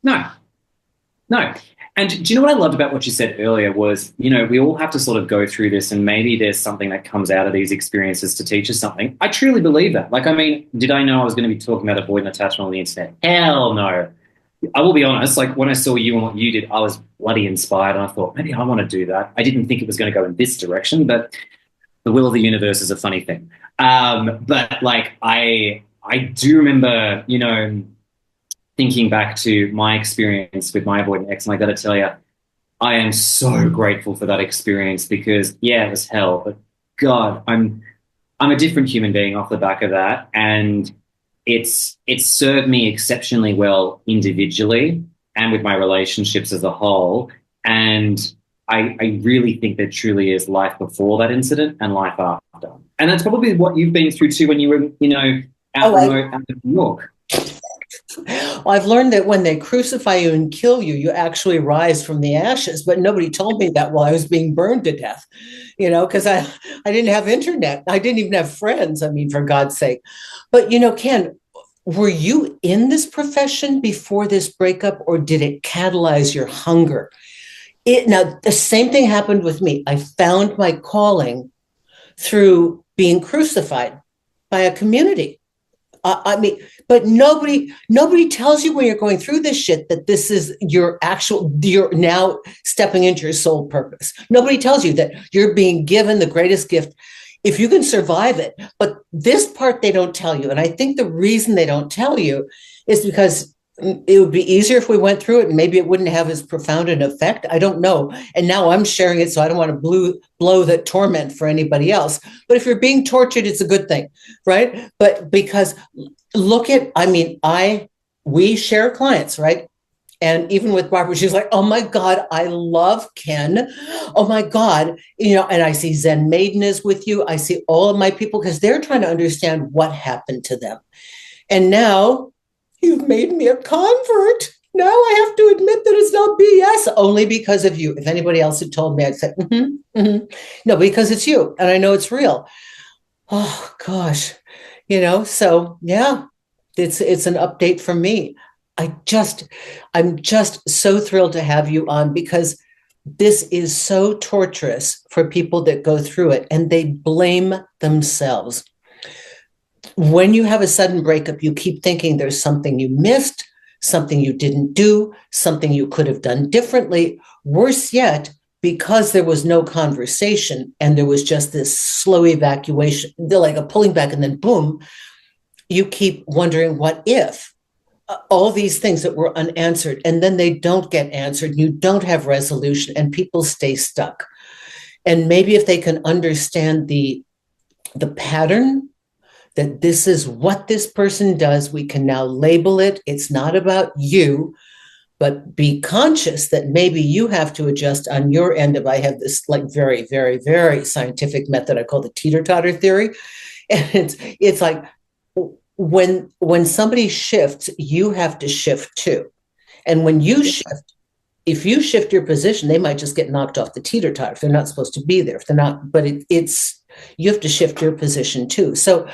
no. No. And do you know what I loved about what you said earlier was, we all have to sort of go through this and maybe there's something that comes out of these experiences to teach us something. I truly believe that. Like, I mean, did I know I was going to be talking about avoidant attachment on the internet? Hell no. I will be honest, like when I saw you and what you did, I was bloody inspired and I thought, maybe I want to do that. I didn't think it was going to go in this direction, but the will of the universe is a funny thing. But like, I do remember, thinking back to my experience with my avoidant ex, and I got to tell you, I am so grateful for that experience because, yeah, it was hell, but God, I'm a different human being off the back of that, and it's served me exceptionally well individually and with my relationships as a whole. And I really think there truly is life before that incident and life after, and that's probably what you've been through too when you were, out remote out of New York. I've learned that when they crucify you and kill you, you actually rise from the ashes. But nobody told me that while I was being burned to death, because I didn't have internet. I didn't even have friends. I mean, for God's sake. But, Ken, were you in this profession before this breakup or did it catalyze your hunger? Now, the same thing happened with me. I found my calling through being crucified by a community. I mean, but nobody tells you when you're going through this shit that this is you're now stepping into your soul purpose. Nobody tells you that you're being given the greatest gift if you can survive it. But this part they don't tell you. And I think the reason they don't tell you is because it would be easier if we went through it and maybe it wouldn't have as profound an effect. I don't know. And now I'm sharing it, so I don't want to blow that torment for anybody else. But if you're being tortured, it's a good thing, right? But because we share clients, right? And even with Barbara, she's like, oh my God, I love Ken. Oh my God. And I see Zen Maiden is with you. I see all of my people because they're trying to understand what happened to them. And now you've made me a convert. Now I have to admit that it's not BS only because of you. If anybody else had told me, I'd say, no, because it's you. And I know it's real. Oh gosh, so yeah, it's an update from me. I'm just so thrilled to have you on because this is so torturous for people that go through it and they blame themselves. When you have a sudden breakup, you keep thinking there's something you missed, something you didn't do, something you could have done differently. Worse yet, because there was no conversation and there was just this slow evacuation, like a pulling back and then boom, you keep wondering what if all these things that were unanswered, and then they don't get answered. You don't have resolution and people stay stuck. And maybe if they can understand the pattern, that this is what this person does, we can now label it. It's not about you, but be conscious that maybe you have to adjust on your end. If I have this like very, very, very scientific method I call the teeter-totter theory. And it's like when somebody shifts, you have to shift too. And when you shift, if you shift your position, they might just get knocked off the teeter-totter if they're not supposed to be there. If they're not, but it's you have to shift your position too. So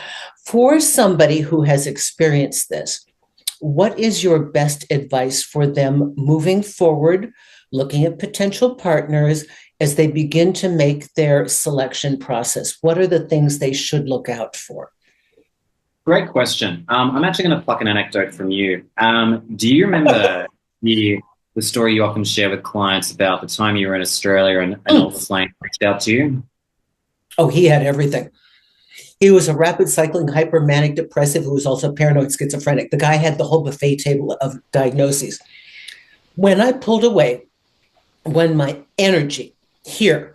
for somebody who has experienced this, what is your best advice for them moving forward, looking at potential partners as they begin to make their selection process? What are the things they should look out for? Great question. I'm actually going to pluck an anecdote from you. Do you remember the story you often share with clients about the time you were in Australia and an old flame reached out to you? Oh, he had everything. He was a rapid cycling hypermanic depressive who was also paranoid schizophrenic. The guy had the whole buffet table of diagnoses. When I pulled away, when my energy here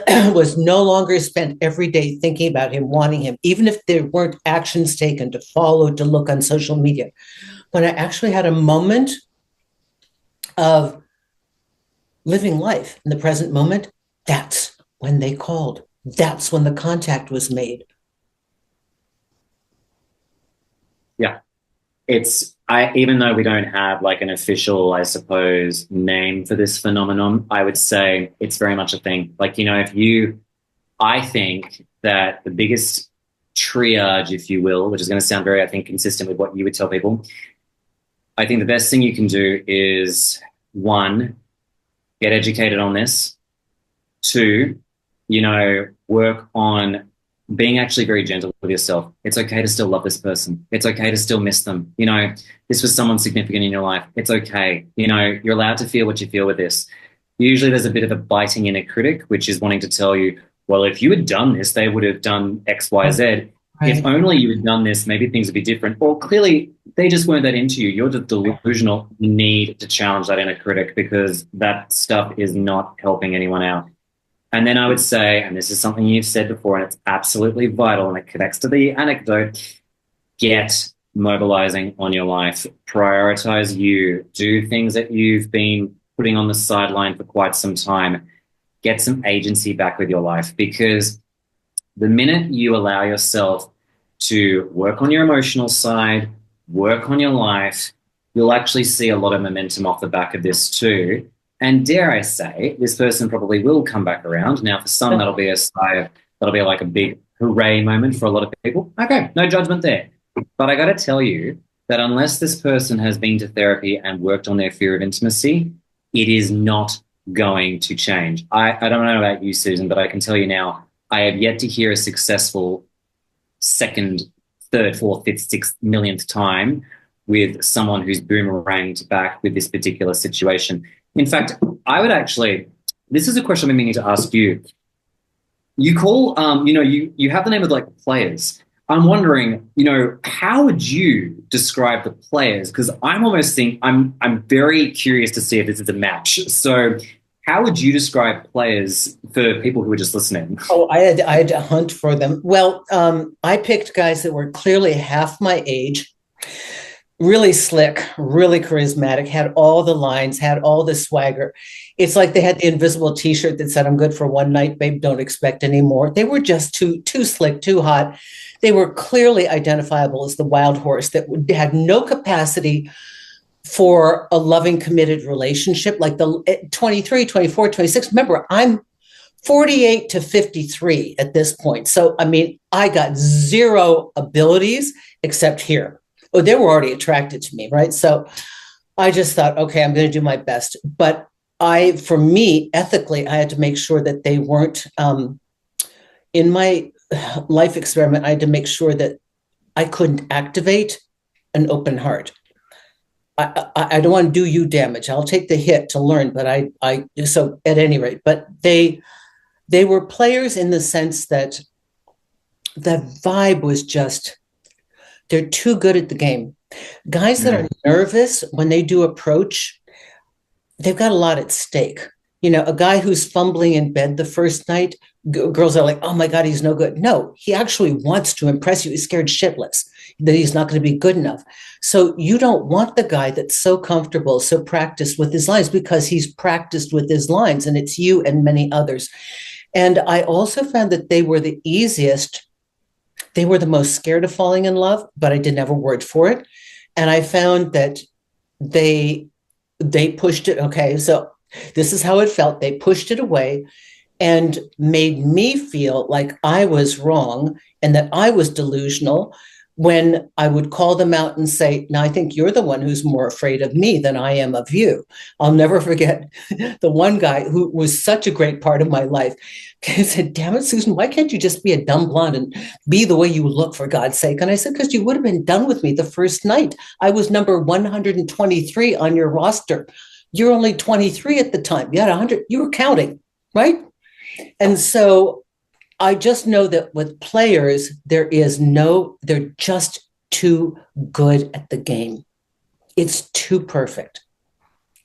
was no longer spent every day thinking about him, wanting him, even if there weren't actions taken to follow, to look on social media, when I actually had a moment of living life in the present moment, that's when they called. That's when the contact was made. Yeah. Even though we don't have like an official, I suppose, name for this phenomenon, I would say it's very much a thing. Like, I think that the biggest triage, if you will, which is going to sound very, I think, consistent with what you would tell people, I think the best thing you can do is, one, get educated on this. Two, work on being actually very gentle with yourself. It's okay to still love this person. It's okay to still miss them. This was someone significant in your life. It's okay. You're allowed to feel what you feel with this. Usually there's a bit of a biting inner critic, which is wanting to tell you, well, if you had done this, they would have done X, Y, Z. Right. If only you had done this, maybe things would be different. Or clearly they just weren't that into you. You're just delusional. You need to challenge that inner critic because that stuff is not helping anyone out. And then I would say, and this is something you've said before, and it's absolutely vital, and it connects to the anecdote, get mobilizing on your life. Prioritize you. Do things that you've been putting on the sideline for quite some time. Get some agency back with your life, because the minute you allow yourself to work on your emotional side, work on your life, you'll actually see a lot of momentum off the back of this too. And dare I say, this person probably will come back around. Now, for some, that'll be like a big hooray moment for a lot of people. Okay, no judgment there. But I got to tell you that unless this person has been to therapy and worked on their fear of intimacy, it is not going to change. I don't know about you, Susan, but I can tell you now, I have yet to hear a successful second, third, fourth, fifth, sixth, millionth time with someone who's boomeranged back with this particular situation. In fact, I would actually, this is a question I'm meaning to ask you. You call, you have the name of like players. I'm wondering, how would you describe the players? Because I'm very curious to see if this is a match. So how would you describe players for people who are just listening? Oh, I had to hunt for them. Well, I picked guys that were clearly half my age, really slick, really charismatic, had all the lines, had all the swagger. It's like they had the invisible T-shirt that said, "I'm good for one night, babe, don't expect any more." They were just too slick, too hot. They were clearly identifiable as the wild horse that had no capacity for a loving, committed relationship, like the 23, 24, 26. Remember, I'm 48 to 53 at this point. So, I got zero abilities except here. Oh, they were already attracted to me, right? So I just thought, okay, I'm going to do my best. But for me, ethically, I had to make sure that they weren't, in my life experiment, I had to make sure that I couldn't activate an open heart. I don't want to do you damage. I'll take the hit to learn, but so at any rate, but they were players in the sense that the vibe was just, they're too good at the game. Guys that are nervous when they do approach, they've got a lot at stake. You know, a guy who's fumbling in bed the first night, girls are like, oh my God, he's no good. No, he actually wants to impress you. He's scared shitless that he's not going to be good enough. So you don't want the guy that's so comfortable, so practiced with his lines, because he's practiced with his lines, and it's you and many others. And I also found that they were the easiest. They were the most scared of falling in love, but I didn't have a word for it. And I found that they pushed it. Okay, so this is how it felt. They pushed it away and made me feel like I was wrong and that I was delusional when I would call them out and say, now I think you're the one who's more afraid of me than I am of you. I'll never forget the one guy who was such a great part of my life. He said, damn it, Susan, why can't you just be a dumb blonde and be the way you look, for God's sake? And I said, because you would have been done with me the first night. I was number 123 on your roster. You're only 23 at the time. You had 100, you were counting, right? And so I just know that with players, they're just too good at the game. It's too perfect.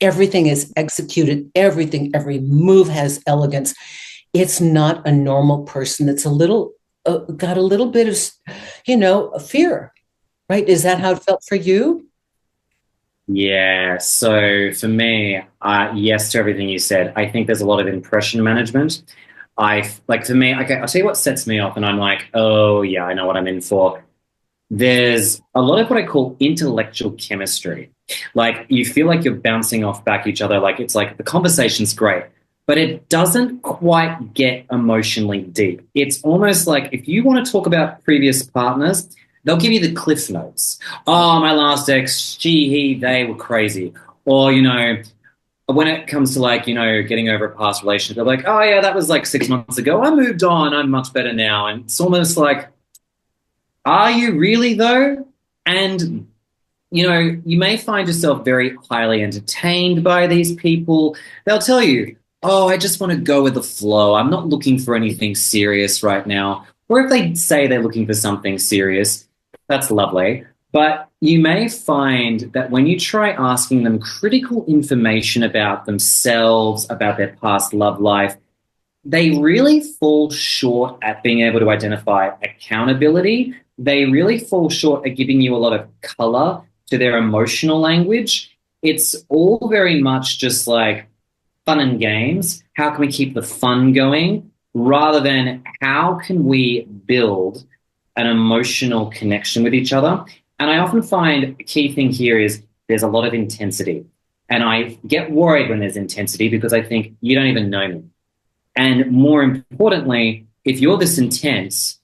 Everything is executed, every move has elegance. It's not a normal person that's got a little bit of, fear, right? Is that how it felt for you? Yeah, so for me, yes to everything you said. I think there's a lot of impression management. For me, okay, I'll tell you what sets me off, and I'm like, oh yeah, I know what I'm in for. There's a lot of what I call intellectual chemistry. Like, you feel like you're bouncing off back each other. Like, it's like the conversation's great, but it doesn't quite get emotionally deep. It's almost like if you want to talk about previous partners, they'll give you the cliff notes. Oh, my last ex, she, he, they were crazy. Or, when it comes to getting over a past relationship, they're like, oh yeah, that was like 6 months ago. I moved on. I'm much better now. And it's almost like, are you really though? And, you may find yourself very highly entertained by these people. They'll tell you, oh, I just want to go with the flow. I'm not looking for anything serious right now. Or if they say they're looking for something serious, that's lovely. But you may find that when you try asking them critical information about themselves, about their past love life, they really fall short at being able to identify accountability. They really fall short at giving you a lot of color to their emotional language. It's all very much just like fun and games. How can we keep the fun going? Rather than how can we build an emotional connection with each other? And I often find a key thing here is there's a lot of intensity. And I get worried when there's intensity because I think you don't even know me. And more importantly, if you're this intense,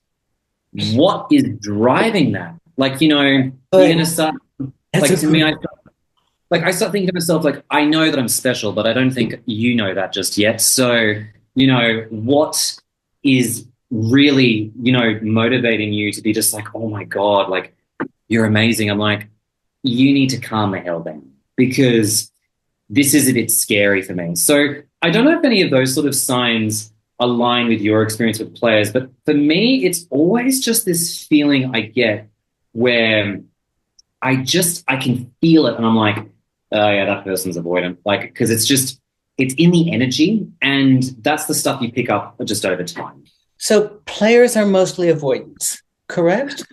what is driving that? You're going to start, to me, I start thinking to myself, I know that I'm special, but I don't think you know that just yet. So, what is really, motivating you to be just like, oh my God, you're amazing. I'm like, you need to calm the hell down because this is a bit scary for me. So I don't know if any of those sort of signs align with your experience with players, but for me, it's always just this feeling I get where I can feel it and I'm like, oh yeah, that person's avoidant. Because it's in the energy, and that's the stuff you pick up just over time. So players are mostly avoidants, correct?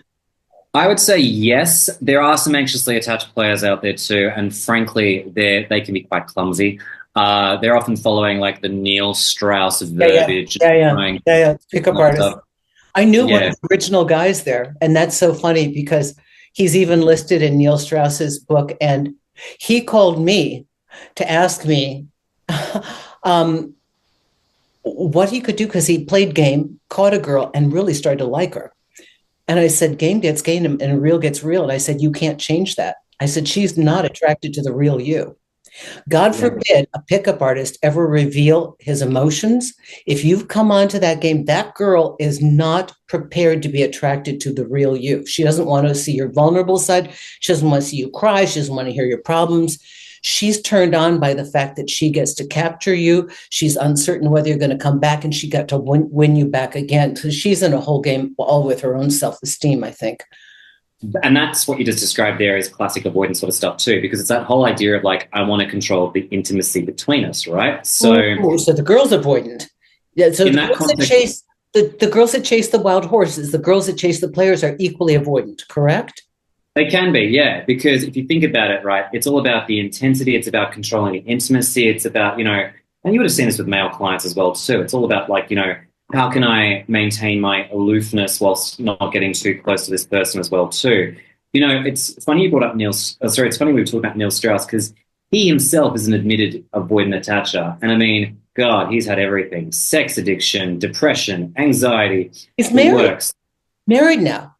I would say yes. There are some anxiously attached players out there too, and frankly, they can be quite clumsy. They're often following the Neil Strauss verbiage. Yeah. Pickup artist. I knew one of the original guys there, and that's so funny because he's even listed in Neil Strauss's book, and he called me to ask me what he could do because he played game, caught a girl, and really started to like her. And I said, game gets game and real gets real. And I said, you can't change that. I said, she's not attracted to the real you. God Yeah. forbid a pickup artist ever reveal his emotions. If you've come onto that game, that girl is not prepared to be attracted to the real you. She doesn't want to see your vulnerable side. She doesn't want to see you cry. She doesn't want to hear your problems. She's turned on by the fact that she gets to capture you. She's uncertain whether you're going to come back, and she got to win you back again. So she's in a whole game all with her own self-esteem, I think. And that's what you just described there is classic avoidance sort of stuff too, because it's that whole idea of like, I want to control the intimacy between us, right? So the girl's avoidant. Yeah, so in that context, the girls that chase the wild horses, the girls that chase the players are equally avoidant, correct? they can be, yeah, because if you think about it, right, it's all about the intensity, it's about controlling the intimacy, it's about, and you would have seen this with male clients as well too. It's all about like, how can I maintain my aloofness whilst not getting too close to this person as well too? It's funny you brought up it's funny we were talking about Neil Strauss because he himself is an admitted avoidant attacher. And I mean, God, he's had everything: sex addiction, depression, anxiety. He's married now.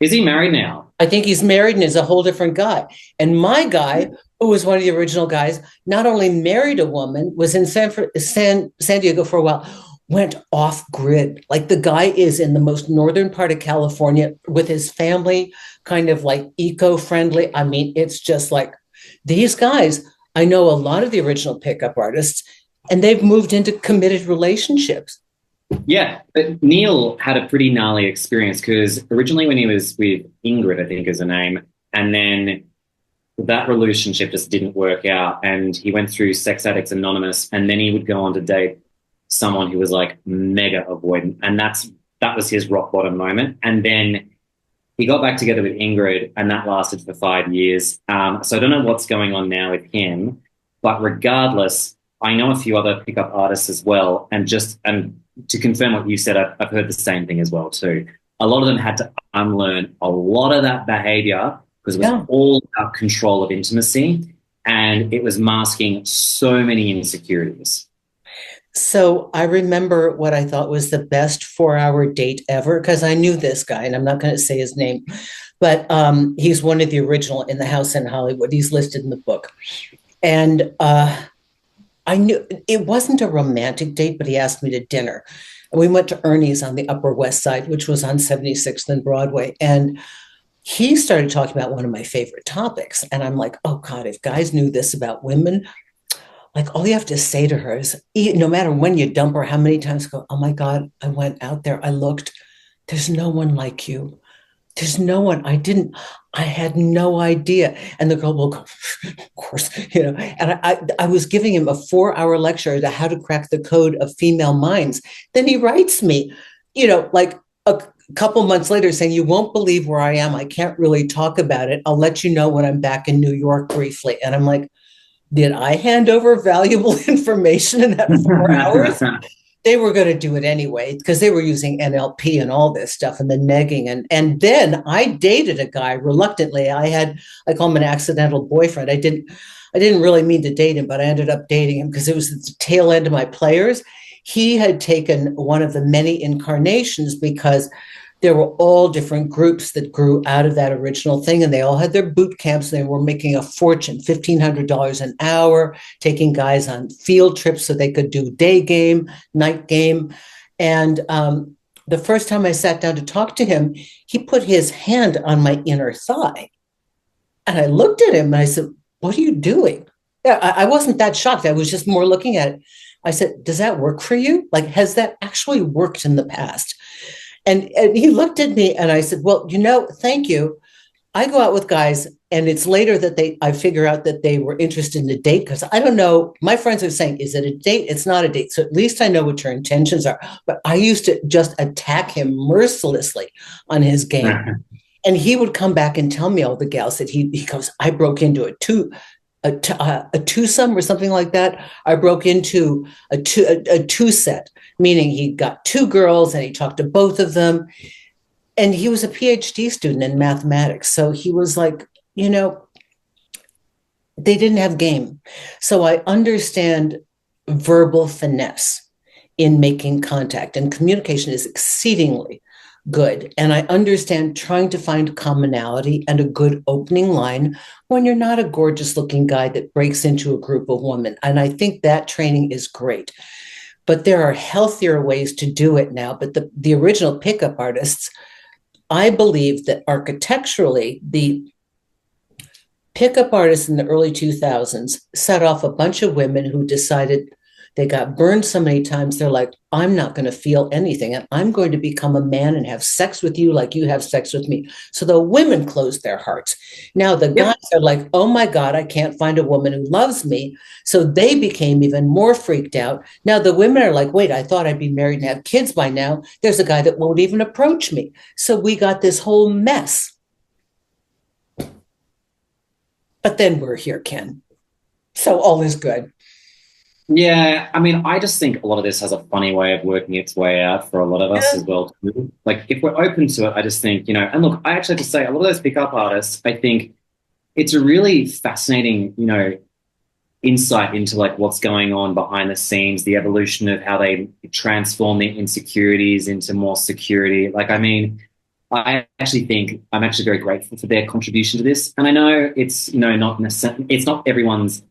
Is he married now? I think he's married and is a whole different guy. And my guy, who was one of the original guys, not only married a woman, was in San Diego for a while, went off grid. Like the guy is in the most northern part of California with his family, kind of like eco-friendly. I mean, it's just like these guys. I know a lot of the original pickup artists, and they've moved into committed relationships. Yeah, but Neil had a pretty gnarly experience because originally when he was with Ingrid, I think is her name, and then that relationship just didn't work out, and he went through Sex Addicts Anonymous, and then he would go on to date someone who was like mega avoidant, and that was his rock bottom moment. And then he got back together with Ingrid, and that lasted for 5 years. So I don't know what's going on now with him, but regardless, I know a few other pickup artists as well, and to confirm what you said, I've heard the same thing as well too. A lot of them had to unlearn a lot of that behavior because it was all about control of intimacy, and it was masking so many insecurities. So I remember what I thought was the best 4-hour date ever, because I knew this guy, and I'm not going to say his name, but he's one of the original in the house in Hollywood. He's listed in the book. And I knew it wasn't a romantic date, but he asked me to dinner. And we went to Ernie's on the Upper West Side, which was on 76th and Broadway. And he started talking about one of my favorite topics. And I'm like, oh God, if guys knew this about women, like all you have to say to her is, no matter when you dump her, how many times go, oh my God, I went out there, I looked, there's no one like you. There's no one. I had no idea. And the girl will go, of course, and I was giving him a 4-hour lecture as to how to crack the code of female minds. Then he writes me, like a couple months later saying, you won't believe where I am. I can't really talk about it. I'll let you know when I'm back in New York briefly. And I'm like, did I hand over valuable information in that 4 hours? They were going to do it anyway because they were using NLP and all this stuff and the negging. And then I dated a guy reluctantly. I call him an accidental boyfriend. I didn't really mean to date him, but I ended up dating him because it was the tail end of my players. He had taken one of the many incarnations because there were all different groups that grew out of that original thing, and they all had their boot camps. And they were making a fortune, $1,500 an hour, taking guys on field trips so they could do day game, night game. And the first time I sat down to talk to him, he put his hand on my inner thigh. And I looked at him and I said, what are you doing? Yeah, I wasn't that shocked. I was just more looking at it. I said, does that work for you? Like, has that actually worked in the past? And he looked at me and I said, well, thank you. I go out with guys and it's later that I figure out that they were interested in a date because I don't know. My friends are saying, is it a date? It's not a date. So at least I know what your intentions are. But I used to just attack him mercilessly on his game. And he would come back and tell me all the gals that he goes, I broke into a twosome or something like that. I broke into a two-set, meaning he got two girls and he talked to both of them. And he was a PhD student in mathematics. So he was like, they didn't have game. So I understand verbal finesse in making contact, and communication is exceedingly good. And I understand trying to find commonality and a good opening line when you're not a gorgeous looking guy that breaks into a group of women. And I think that training is great. But there are healthier ways to do it now. But the original pickup artists, I believe that architecturally, the pickup artists in the early 2000s set off a bunch of women who decided they got burned so many times. They're like, I'm not going to feel anything. And I'm going to become a man and have sex with you like you have sex with me. So the women closed their hearts. Now the guys are like, oh my God, I can't find a woman who loves me. So they became even more freaked out. Now the women are like, wait, I thought I'd be married and have kids by now. There's a guy that won't even approach me. So we got this whole mess. But then we're here, Ken. So all is good. Yeah, I mean, I just think a lot of this has a funny way of working its way out for a lot of us as well, too. Like, if we're open to it, I just think, and look, I actually have to say, a lot of those pickup artists, I think it's a really fascinating, insight into like what's going on behind the scenes, the evolution of how they transform their insecurities into more security. Like, I mean, I actually think I'm actually very grateful for their contribution to this. And I know it's, not necessarily, it's not everyone's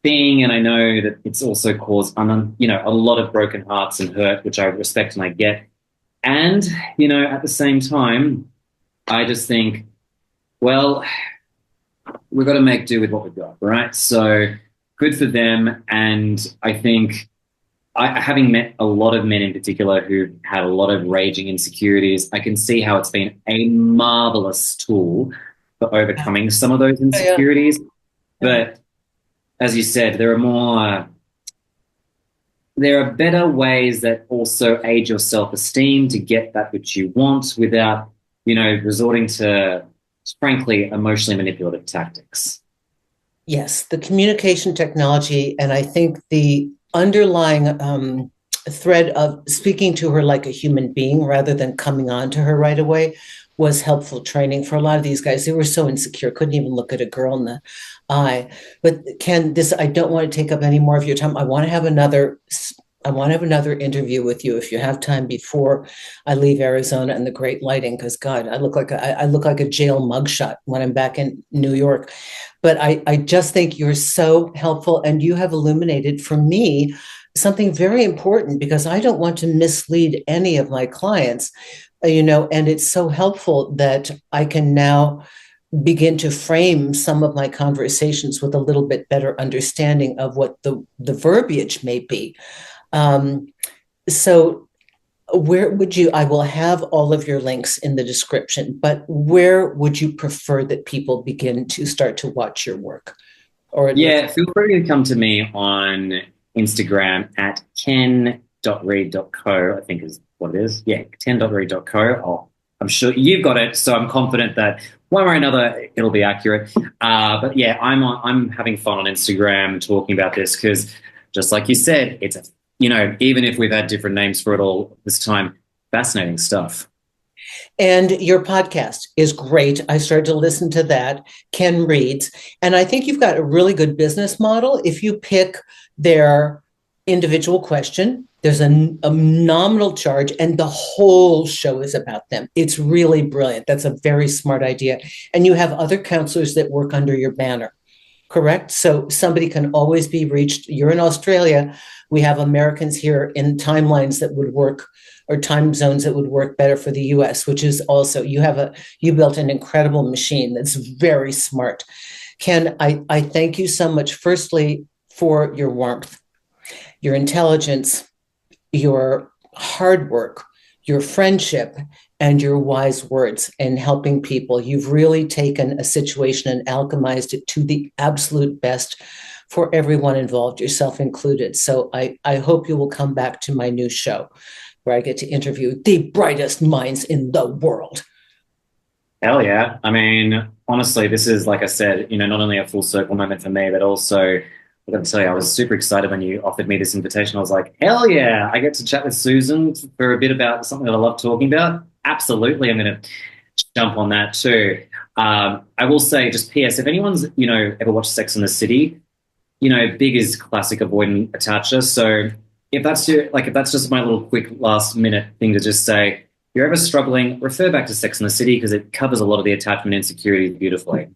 thing, and I know that it's also caused a lot of broken hearts and hurt, which I respect and I get. And at the same time, I just think, well, we've got to make do with what we've got, right? So good for them. And I think having met a lot of men in particular who had a lot of raging insecurities, I can see how it's been a marvelous tool for overcoming some of those insecurities. But as you said, there are better ways that also aid your self-esteem to get that which you want without, resorting to, frankly, emotionally manipulative tactics. Yes, the communication technology, and I think the underlying thread of speaking to her like a human being rather than coming on to her right away was helpful training for a lot of these guys. They were so insecure, couldn't even look at a girl in the eye. But Ken, I don't want to take up any more of your time. I want to have another interview with you if you have time before I leave Arizona and the great lighting, because God, I look like a jail mugshot when I'm back in New York. But I just think you're so helpful, and you have illuminated for me something very important, because I don't want to mislead any of my clients, and it's so helpful that I can now begin to frame some of my conversations with a little bit better understanding of what the verbiage may be. So where would you, I will have all of your links in the description, but where would you prefer that people begin to start to watch your work? Feel free to come to me on Instagram at ken.reid.co, I think is what it is. Yeah, ken.reid.co. Oh, I'm sure you've got it, so I'm confident that one way or another it'll be accurate. But yeah, I'm having fun on Instagram talking about this, because just like you said, it's even if we've had different names for it all this time, fascinating stuff. And your podcast is great. I started to listen to that, Ken Reid's, and I think you've got a really good business model. If you pick their individual question, there's a nominal charge, and the whole show is about them. It's really brilliant. That's a very smart idea. And you have other counselors that work under your banner, correct? So somebody can always be reached. You're in Australia. We have Americans here in timelines that would work, or time zones that would work better for the US, which is also, you built an incredible machine that's very smart. Ken, I thank you so much, firstly, for your warmth, your intelligence, your hard work, your friendship, and your wise words in helping people. You've really taken a situation and alchemized it to the absolute best for everyone involved, yourself included. So I hope you will come back to my new show, where I get to interview the brightest minds in the world. Hell yeah. I mean, honestly, this is, like I said, not only a full circle moment for me, but also, I got to tell you, I was super excited when you offered me this invitation. I was like, hell yeah, I get to chat with Susan for a bit about something that I love talking about. Absolutely, I'm going to jump on that too. I will say, just PS, if anyone's, ever watched Sex and the City, Big is classic avoidant attacher. So if that's just my little quick last minute thing to just say, you're ever struggling, refer back to Sex and the City because it covers a lot of the attachment insecurities beautifully.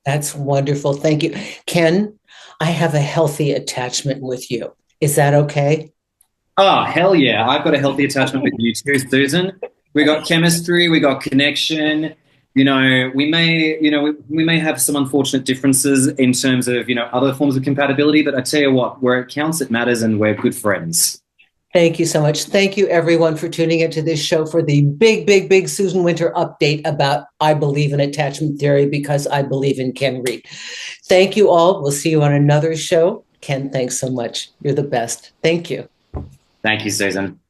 That's wonderful. Thank you. Ken, I have a healthy attachment with you. Is that okay? Oh, hell yeah. I've got a healthy attachment with you too, Susan. We got chemistry, we got connection. We may have some unfortunate differences in terms of, other forms of compatibility, but I tell you what, where it counts, it matters, and we're good friends. Thank you so much. Thank you, everyone, for tuning into this show for the big Susan Winter update about I believe in attachment theory because I believe in Ken Reid. Thank you all. We'll see you on another show. Ken, thanks so much. You're the best. Thank you. Thank you, Susan.